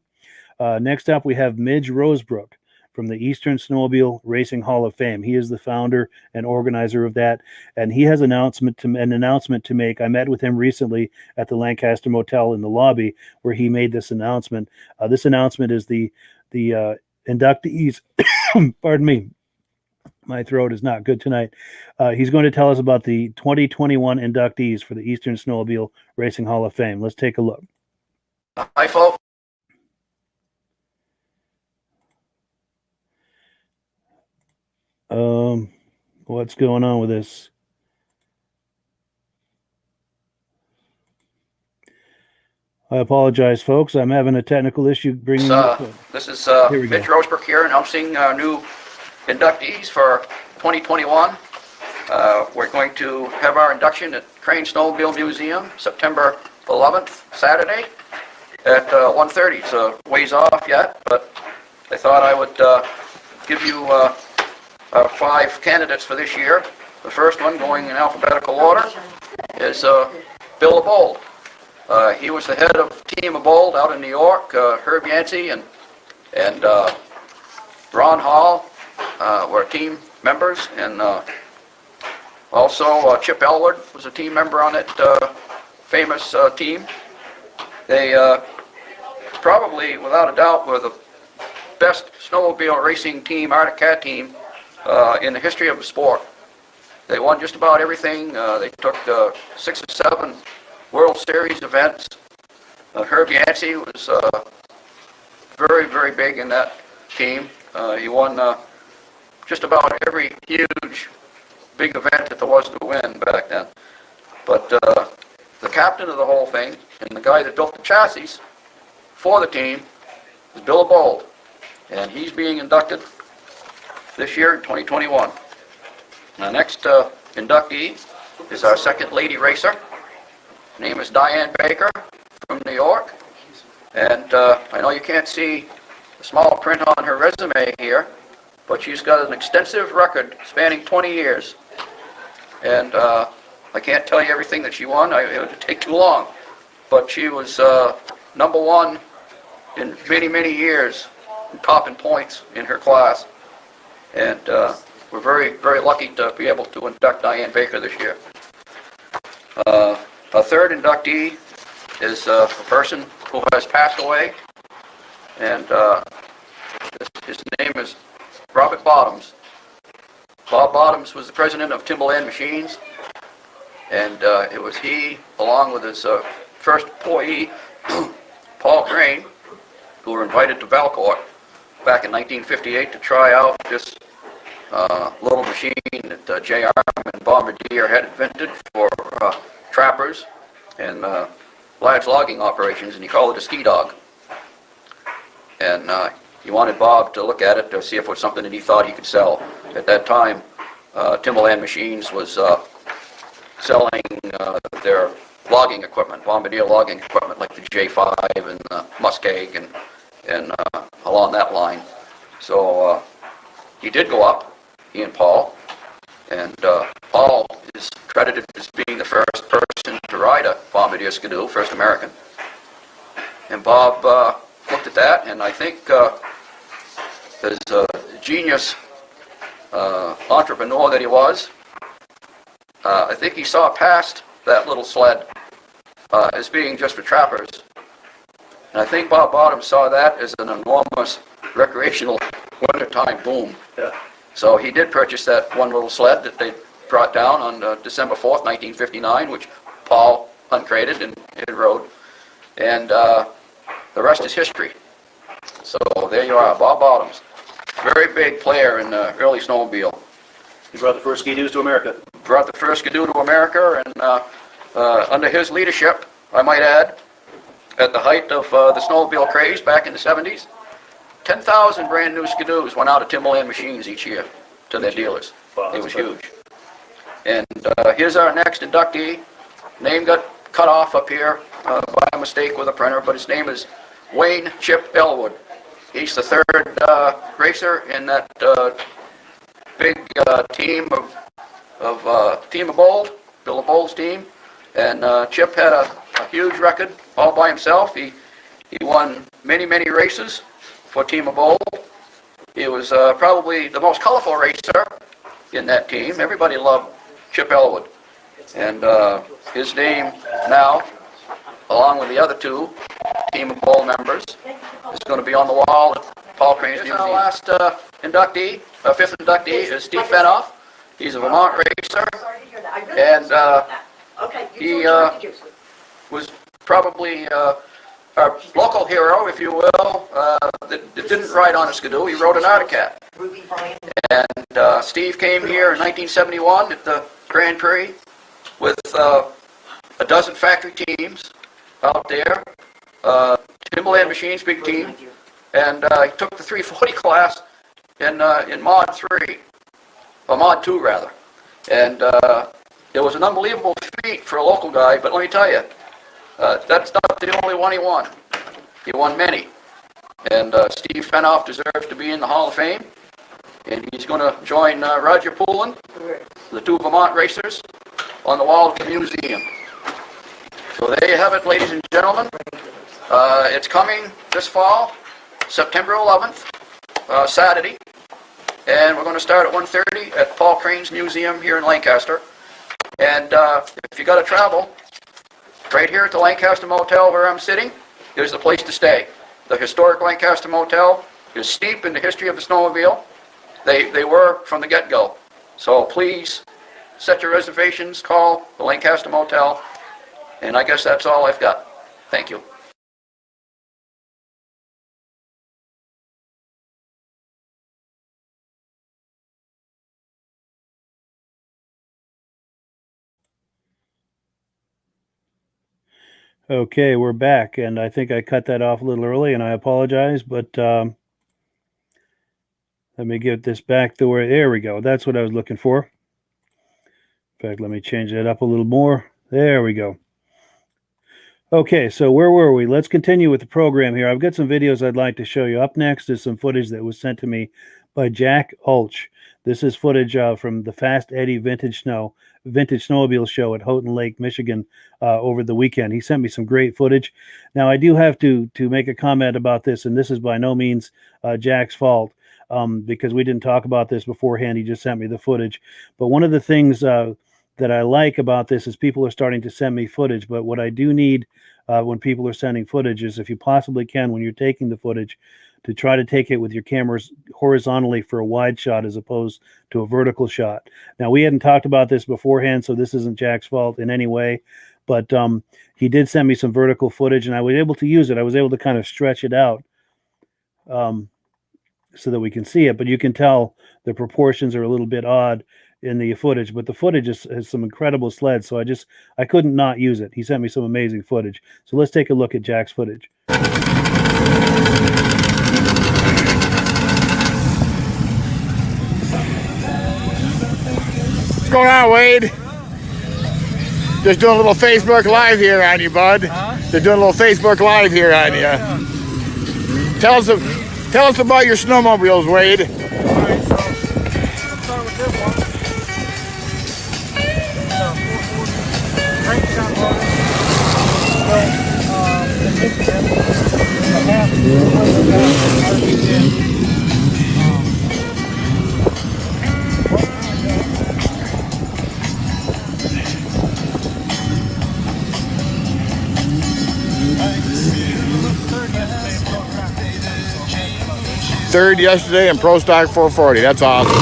Next up, we have Midge Rosebrook from the Eastern Snowmobile Racing Hall of Fame. He is the founder and organizer of that, and he has an announcement to make. I met with him recently at the Lancaster Motel in the lobby, where he made this announcement. This announcement is the inductees. Pardon me. My throat is not good tonight. He's going to tell us about the 2021 inductees for the Eastern Snowmobile Racing Hall of Fame. Let's take a look.
Hi, folks.
What's going on with this? I apologize, folks. I'm having a technical issue bringing
This is
Here we go.
Mitch Rosebrook here announcing new inductees for 2021. We're going to have our induction at Crane Snowmobile Museum, September 11th, Saturday, at 1:30. It's a ways off yet, but I thought I would give you 5 candidates for this year. The first one, going in alphabetical order, is Bill Abold. He was the head of Team Abold out in New York. Herb Yancey and Ron Hall were team members, and also Chip Elwood was a team member on that famous team. They probably, without a doubt, were the best snowmobile racing team, Arctic Cat team, in the history of the sport. They won just about everything. They took 6 or 7 World Series events. Herb Yancey was very, very big in that team. He won just about every huge, big event that there was to win back then. But the captain of the whole thing, and the guy that built the chassis for the team, is Bill Abold. And he's being inducted this year in 2021. The next inductee is our second lady racer. Her name is Diane Baker from New York. And I know you can't see the small print on her resume here, but she's got an extensive record spanning 20 years. And I can't tell you everything that she won. It would take too long. But she was number 1 in many, many years, top in points in her class. And we're very, very lucky to be able to induct Diane Baker this year. A third inductee is a person who has passed away, and his name is Robert Bottoms. Bob Bottoms was the president of Timberland Machines, and it was he, along with his first employee, Paul Crane, who were invited to Valcourt back in 1958 to try out this little machine that J. Arm Bombardier had invented for trappers and large logging operations, and he called it a ski dog. And he wanted Bob to look at it to see if it was something that he thought he could sell. At that time, Timberland Machines was selling their logging equipment, Bombardier logging equipment, like the J5 and the Muskeg and along that line. So he did go up, he and Paul, and Paul is credited as being the first person to ride a Bombardier Skidoo, first American. And Bob looked at that, and I think as a genius entrepreneur that he was, I think he saw past that little sled as being just for trappers. And I think Bob Bottoms saw that as an enormous recreational wintertime boom. Yeah. So he did purchase that one little sled that they brought down on December 4th, 1959, which Paul uncrated and rode. And the rest is history. So there you are, Bob Bottoms. Very big player in the early snowmobile.
He brought the first ski-doos to America.
Brought the first Skidoo to America, and under his leadership, I might add, at the height of the snowmobile craze back in the 70s, 10,000 brand new Skidoos went out of Timberland Machines each year to their dealers.
Wow,
it was huge. And here's our next inductee. Name got cut off up here by a mistake with a printer, but his name is Wayne Chip Elwood. He's the third racer in that big team of Team Abold, Bill Abold's team. And Chip had a huge record all by himself. He won many, many races for Team Abold. He was probably the most colorful racer in that team. Everybody loved Chip Elwood. And his name now, along with the other two team of bowl members, is going to be on the wall at Paul Crane's Museum. Our last inductee, fifth inductee, is Steve Fenoff. He's a Vermont racer, and he was probably our local hero, if you will, that didn't ride on a Skidoo. He rode an Arctic Cat. And Steve came here in 1971 at the Grand Prix with a dozen factory teams out there, Timberland Machines, big team, and he took the 340 class in Mod 3, or Mod 2 rather, and it was an unbelievable feat for a local guy, but let me tell you, that's not the only one he won. He won many, and Steve Fenoff deserves to be in the Hall of Fame, and he's going to join Roger Poulin, the two Vermont racers, on the wall of the museum. So there you have it, ladies and gentlemen. It's coming this fall, September 11th, Saturday, and we're going to start at 1:30 at Paul Crane's Museum here in Lancaster. And if you got to travel, right here at the Lancaster Motel where I'm sitting, there's the place to stay. The historic Lancaster Motel is steep in the history of the snowmobile. They were from the get-go. So please set your reservations, call the Lancaster Motel, and I guess that's all I've got. Thank you.
Okay, we're back, and I think I cut that off a little early, and I apologize, but let me get this back to where, there we go. That's what I was looking for. In fact, let me change that up a little more. There we go. Okay, so where were we? Let's continue with the program here. I've got some videos I'd like to show you. Up next is some footage that was sent to me by Jack Ulch. This is footage from the Fast Eddie Vintage Snowmobile show at Houghton Lake, Michigan over the weekend. He sent me some great footage. Now, I do have to make a comment about this, and this is by no means Jack's fault because we didn't talk about this beforehand. He just sent me the footage. But one of the things that I like about this is people are starting to send me footage. But what I do need when people are sending footage is, if you possibly can, when you're taking the footage, to try to take it with your cameras horizontally for a wide shot as opposed to a vertical shot. Now, we hadn't talked about this beforehand, so this isn't Jack's fault in any way, but he did send me some vertical footage, and I was able to use it. I was able to kind of stretch it out so that we can see it, but you can tell the proportions are a little bit odd in the footage, but the footage has some incredible sleds, so I couldn't not use it. He sent me some amazing footage. So let's take a look at Jack's footage.
What's going on, Wade? Just doing a little Facebook Live here on you, bud. They're doing a little Facebook Live here on you. Tell us about your snowmobiles, Wade.
Alright, so let's start with this one. Crank shot motor. In Michigan, a half
Third yesterday in Pro Stock 440. That's awesome.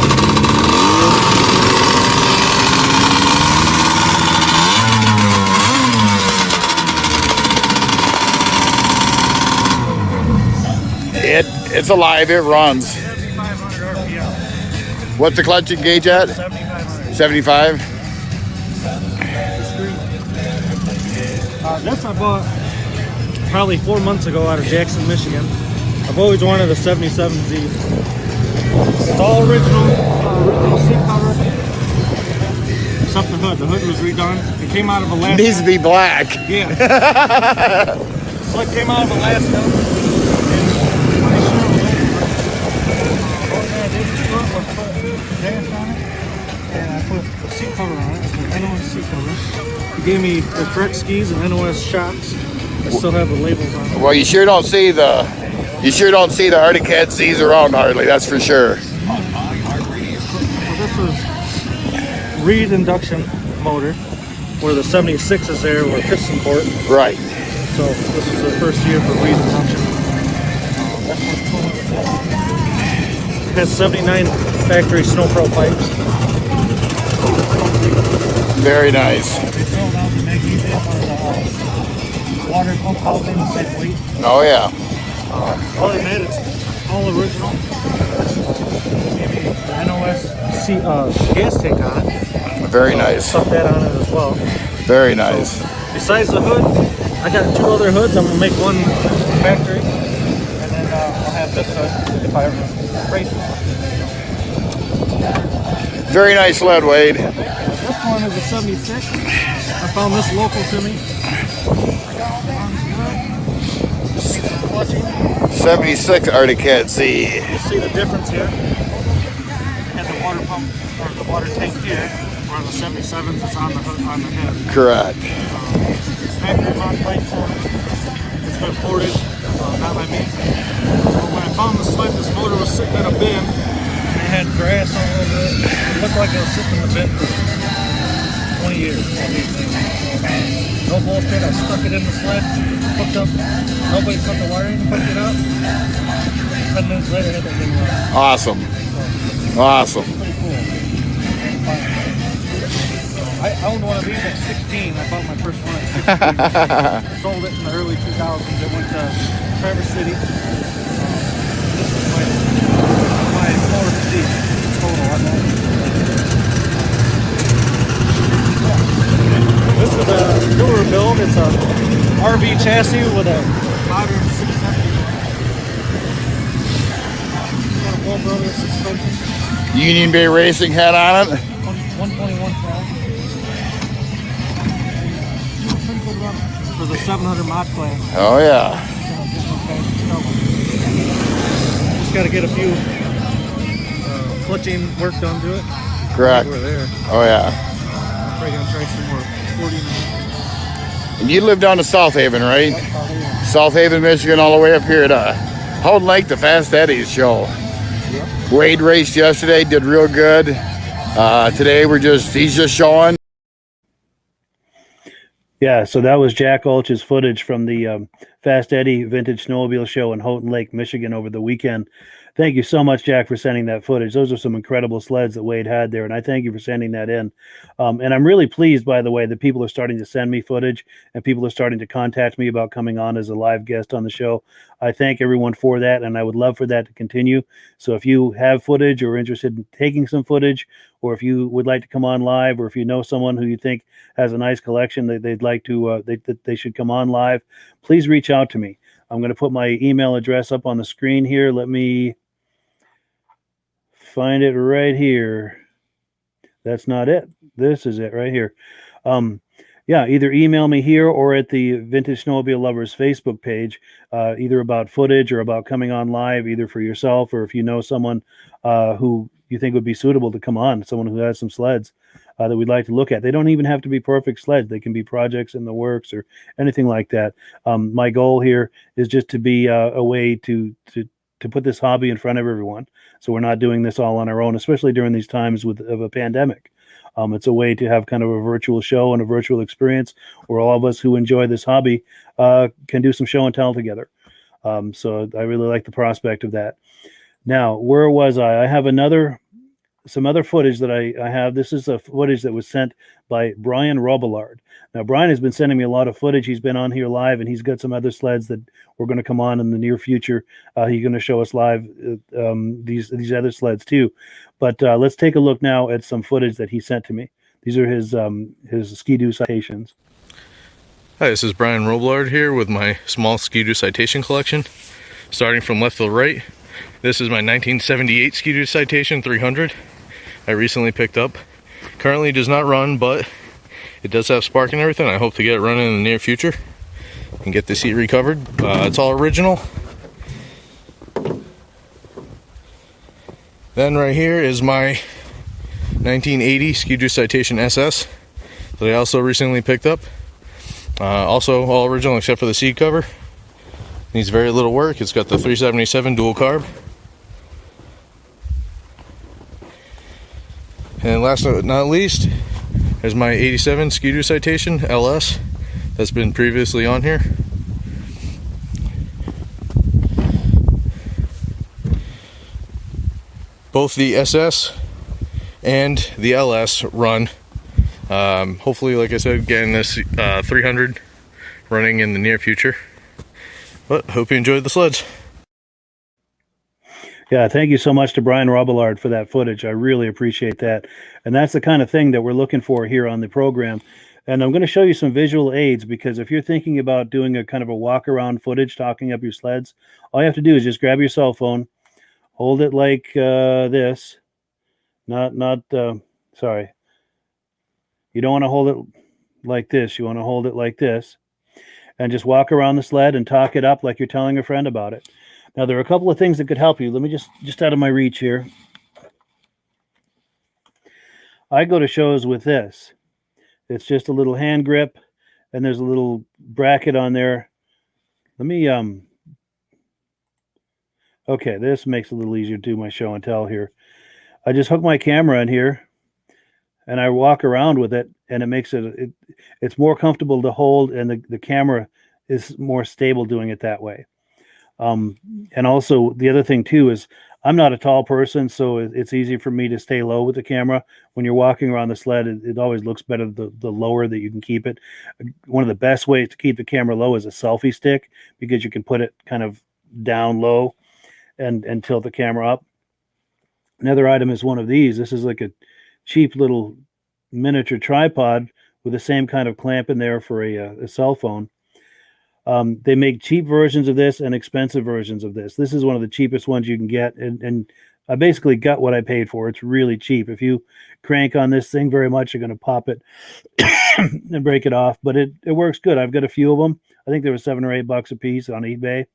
It's alive. It runs.
7,500 RPM.
What's the clutch gauge at?
7,500.
75.
This I bought probably 4 months ago out of Jackson, Michigan. I've always wanted a 77Z. It's all original seat cover, except the hood. The hood was redone. It came out of Alaska.
It needs to be black.
Yeah. So it came out of Alaska. And I sure all I did was put gas on it, and I put a seat cover on it. It's an NOS seat cover. He gave me the correct skis and NOS shocks. I still have the labels on it.
Well, you sure don't see the You sure don't see the Arctic Cat Z's around hardly, that's for sure.
So this is Reed induction motor, where the 76 is there, where piston port.
Right.
So this is the first year for Reed induction. It has 79 factory Snow Pro pipes.
Very nice.
They sold out the magnesium or the water pump housing, the same weight.
Oh yeah.
Other than that, it's all original. Maybe the NOS gas tank on it.
Very nice.
Stuff that on it as well.
Very nice.
Besides the hood, I got 2 other hoods. I'm gonna make one factory, and then I'll have this hood if I ever race it.
Very nice sled, Wade.
This one is a 76. I found this local to me.
76 Arctic Cat Z.
You see the difference here? And the water pump or the water tank here, where the 77s is on the hood on the head.
Correct.
Factory mod pipes on it. It's been ported, not by me. But when I found the sled, this motor was sitting in a bin. And it had grass all over it. It looked like it was sitting in the bin for 20 years. No bullshit, I stuck it in the sled, hooked up. Nobody cut the wiring, hooked it up. 10 minutes later, I had that thing running.
Awesome. Awesome.
Pretty cool. I owned one of these at 16. I bought my first one at 16. Sold it in the early 2000s. It went to Traverse City. This is my fourth seat total on that. This is a newer build. It's a RV chassis with a modern 670. Got a Wall Brothers suspension.
Union Bay Racing head on it.
121 track. For the 700 mod class.
Oh yeah.
Just got to get a few clutching work done to it.
Correct.
We're there.
Oh yeah.
Probably gonna try some more 40.
And you live down to South Haven, right? South Haven, Michigan, all the way up here to Houghton Lake, the Fast Eddie's show.
Yep.
Wade raced yesterday, did real good. Today he's just showing.
Yeah, so that was Jack Ulch's footage from the Fast Eddie Vintage Snowmobile Show in Houghton Lake, Michigan over the weekend. Thank you so much, Jack, for sending that footage. Those are some incredible sleds that Wade had there, and I thank you for sending that in. And I'm really pleased, by the way, that people are starting to send me footage and people are starting to contact me about coming on as a live guest on the show. I thank everyone for that, and I would love for that to continue. So if you have footage or are interested in taking some footage, or if you would like to come on live, or if you know someone who you think has a nice collection that they'd like to, they should come on live, please reach out to me. I'm going to put my email address up on the screen here. Let me find it right here. That's not it. This is it right here. Yeah, either email me here or at the Vintage Snowmobile Lovers Facebook page, either about footage or about coming on live, either for yourself or if you know someone who you think would be suitable to come on, someone who has some sleds that we'd like to look at. They don't even have to be perfect sleds. They can be projects in the works or anything like that. My goal here is just to be a way to put this hobby in front of everyone. So we're not doing this all on our own, especially during these times of a pandemic. It's a way to have kind of a virtual show and a virtual experience where all of us who enjoy this hobby can do some show and tell together. So I really like the prospect of that. Now, where was I? I have some other footage that I have. This is a footage that was sent by Brian Robillard. Now, Brian has been sending me a lot of footage. He's been on here live, and he's got some other sleds that we're going to come on in the near future. He's going to show us live these other sleds too. But let's take a look now at some footage that he sent to me. These are his Ski-Doo citations.
Hi, this is Brian Robillard here with my small Ski-Doo citation collection. Starting from left to right, this is my 1978 Ski-Doo Citation 300 I recently picked up. Currently does not run, but it does have spark and everything. I hope to get it running in the near future and get the seat recovered. It's all original. Then right here is my 1980 Ski-Doo Citation SS that I also recently picked up. Also all original except for the seat cover. Needs very little work. It's got the 377 dual carb. And last but not least, there's my 87 Ski-Doo Citation LS that's been previously on here. Both the SS and the LS run. Hopefully, like I said, getting this 300 running in the near future. But hope you enjoyed the sleds.
Yeah, thank you so much to Brian Robillard for that footage. I really appreciate that. And that's the kind of thing that we're looking for here on the program. And I'm going to show you some visual aids, because if you're thinking about doing a kind of a walk around footage, talking up your sleds, all you have to do is just grab your cell phone, hold it like this. Sorry. You don't want to hold it like this. You want to hold it like this. And just walk around the sled and talk it up like you're telling a friend about it. Now, there are a couple of things that could help you. Let me just out of my reach here. I go to shows with this. It's just a little hand grip, and there's a little bracket on there. Let me, okay, this makes it a little easier to do my show and tell here. I just hook my camera in here, and I walk around with it, and it makes it's more comfortable to hold, and the camera is more stable doing it that way. And also the other thing too is I'm not a tall person, so it's easy for me to stay low with the camera. When you're walking around the sled, it always looks better the lower that you can keep it. One of the best ways to keep the camera low is a selfie stick, because you can put it kind of down low and tilt the camera up. Another item is one of these. This is like a cheap little miniature tripod with the same kind of clamp in there for a cell phone. They make cheap versions of this and expensive versions of this. This is one of the cheapest ones you can get, and I basically got what I paid for. It's really cheap. If you crank on this thing very much, you're going to pop it and break it off, but it works good. I've got a few of them. I think they were $7 or $8 a piece on eBay,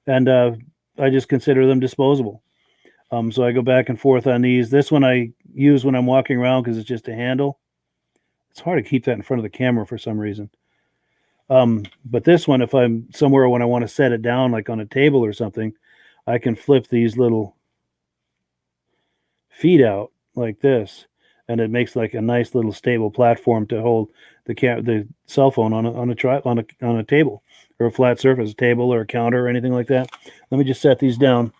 and I just consider them disposable. So I go back and forth on these. This one I use when I'm walking around because it's just a handle. It's hard to keep that in front of the camera for some reason. But this one, if I'm somewhere when I want to set it down, like on a table or something, I can flip these little feet out like this, and it makes like a nice little stable platform to hold the cell phone on a table or a flat surface, a table or a counter or anything like that. Let me just set these down.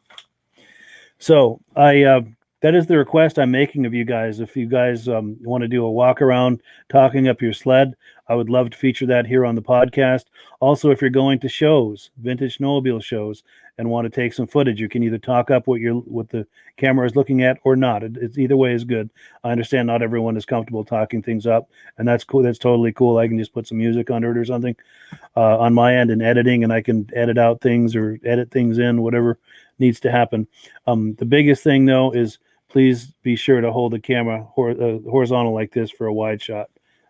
So that is the request I'm making of you guys. If you guys want to do a walk around talking up your sled, I would love to feature that here on the podcast. Also, if you're going to shows, vintage snowmobile shows, and want to take some footage, you can either talk up what the camera is looking at or not. It's either way is good. I understand not everyone is comfortable talking things up, and that's cool. That's totally cool. I can just put some music under it or something on my end in editing, and I can edit out things or edit things in, whatever needs to happen. The biggest thing though is please be sure to hold the camera horizontal like this for a wide shot,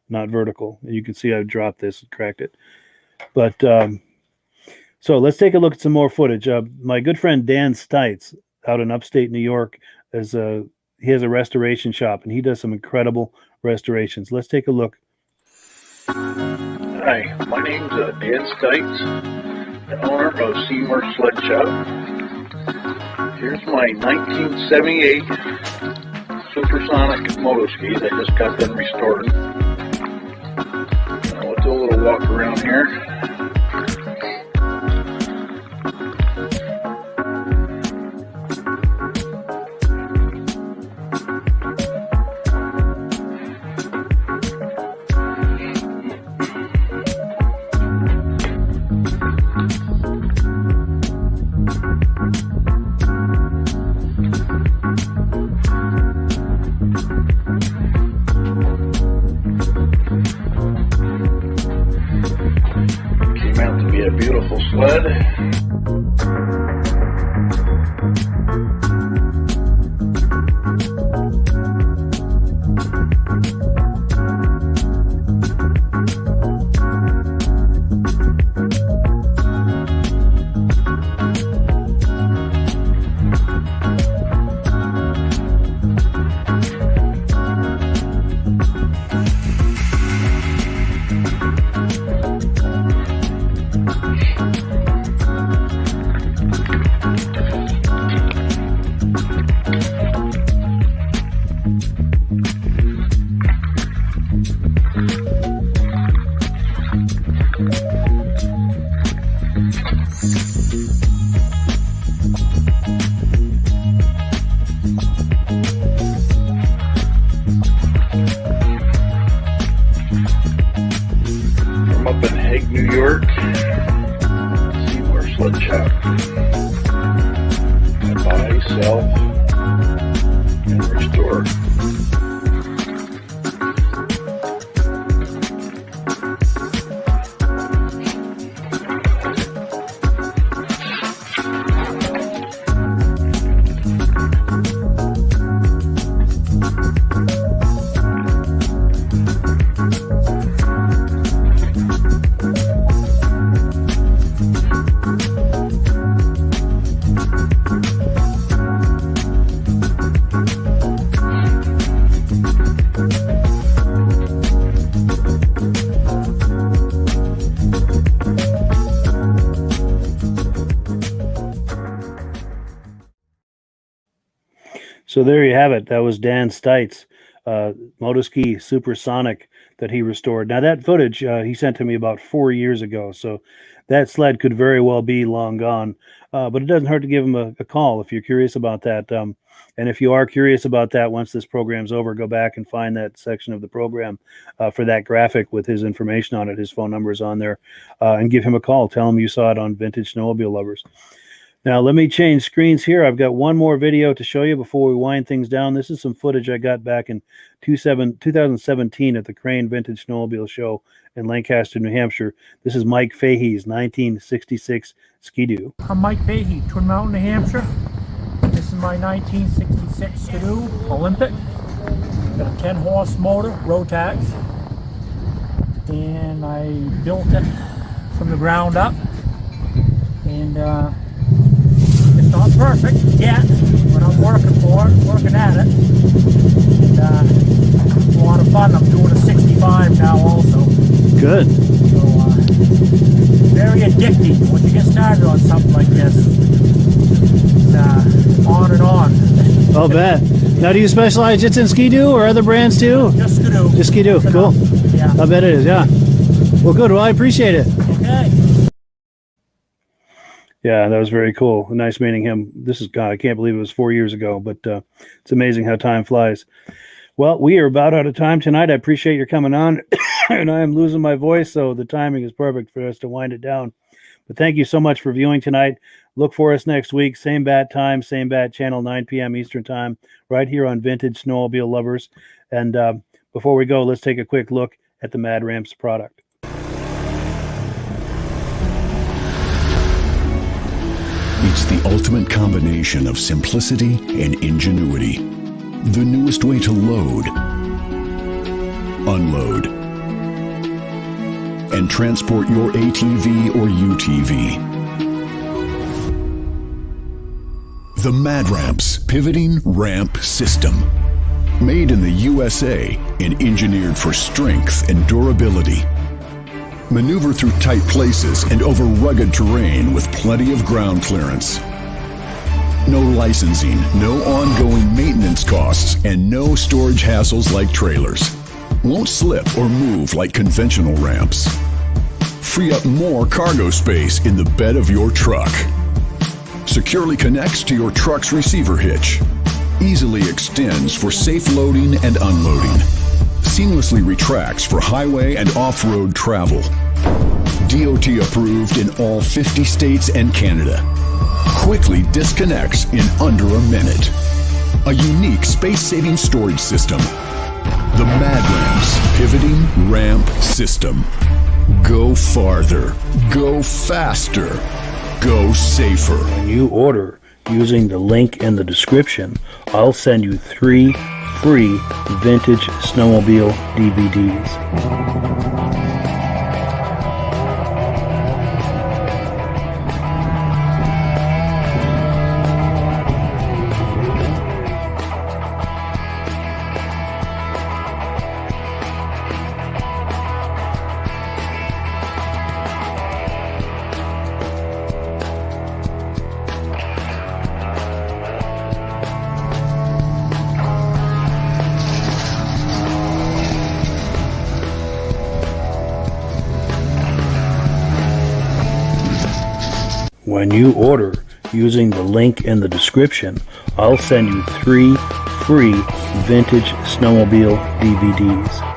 not vertical. You can see I dropped this and cracked it. But so let's take a look at some more footage. My good friend Dan Stites out in upstate New York he has a restoration shop, and he does some incredible restorations. Let's take a look.
Hi, my name's Dan Stites, the owner of Seymour Sled Shop. Here's my 1978 Supersonic moto skis. I just got them restored. Now let's do a little walk around here. Beautiful sled. Sled Shop. Buy, sell, and restore.
So there you have it. That was Dan Stites, Motoski Supersonic that he restored. Now that footage he sent to me about 4 years ago, so that sled could very well be long gone. But it doesn't hurt to give him a call if you're curious about that. And if you are curious about that, once this program's over, go back and find that section of the program for that graphic with his information on it. His phone number is on there, and give him a call. Tell him you saw it on Vintage Snowmobile Lovers. Now, let me change screens here. I've got one more video to show you before we wind things down. This is some footage I got back in 2017 at the Crane Vintage Snowmobile Show in Lancaster, New Hampshire. This is Mike Fahey's 1966 Ski-Doo.
I'm Mike Fahey, Twin Mountain, New Hampshire. This is my 1966 Ski-Doo Olympic. Got a 10-horse motor, Rotax. And I built it from the ground up. And it's not perfect yet, but I'm working for it, working at it. And it's a lot of fun. I'm doing a 65 now also.
Good.
So, very addicting when you get started on something like this. It's on and on.
Oh, bet. Now, do you specialize just in Ski-Doo or other brands too?
Just Ski-Doo.
Just Ski-Doo, cool.
Yeah.
I bet it is, yeah. Well, good. Well, I appreciate it.
Okay.
Yeah, that was very cool. Nice meeting him. This is, God, I can't believe it was 4 years ago, but it's amazing how time flies. Well, we are about out of time tonight. I appreciate your coming on, and I am losing my voice, so the timing is perfect for us to wind it down. But thank you so much for viewing tonight. Look for us next week, same bat time, same bat channel, 9 p.m. Eastern time, right here on Vintage Snowmobile Lovers. And before we go, let's take a quick look at the Mad Ramps product.
It's the ultimate combination of simplicity and ingenuity. The newest way to load, unload, and transport your ATV or UTV. The Mad Ramps Pivoting Ramp System. Made in the USA and engineered for strength and durability. Maneuver through tight places and over rugged terrain with plenty of ground clearance. No licensing, no ongoing maintenance costs, and no storage hassles like trailers. Won't slip or move like conventional ramps. Free up more cargo space in the bed of your truck. Securely connects to your truck's receiver hitch. Easily extends for safe loading and unloading. Seamlessly retracts for highway and off-road travel. DOT approved in all 50 states and Canada. Quickly disconnects in under a minute. A unique space-saving storage system. The Mad Ramps Pivoting Ramp System. Go farther. Go faster. Go safer.
When you order using the link in the description, I'll send you 3 free Vintage Snowmobile DVDs. When you order using the link in the description, I'll send you 3 free Vintage Snowmobile DVDs.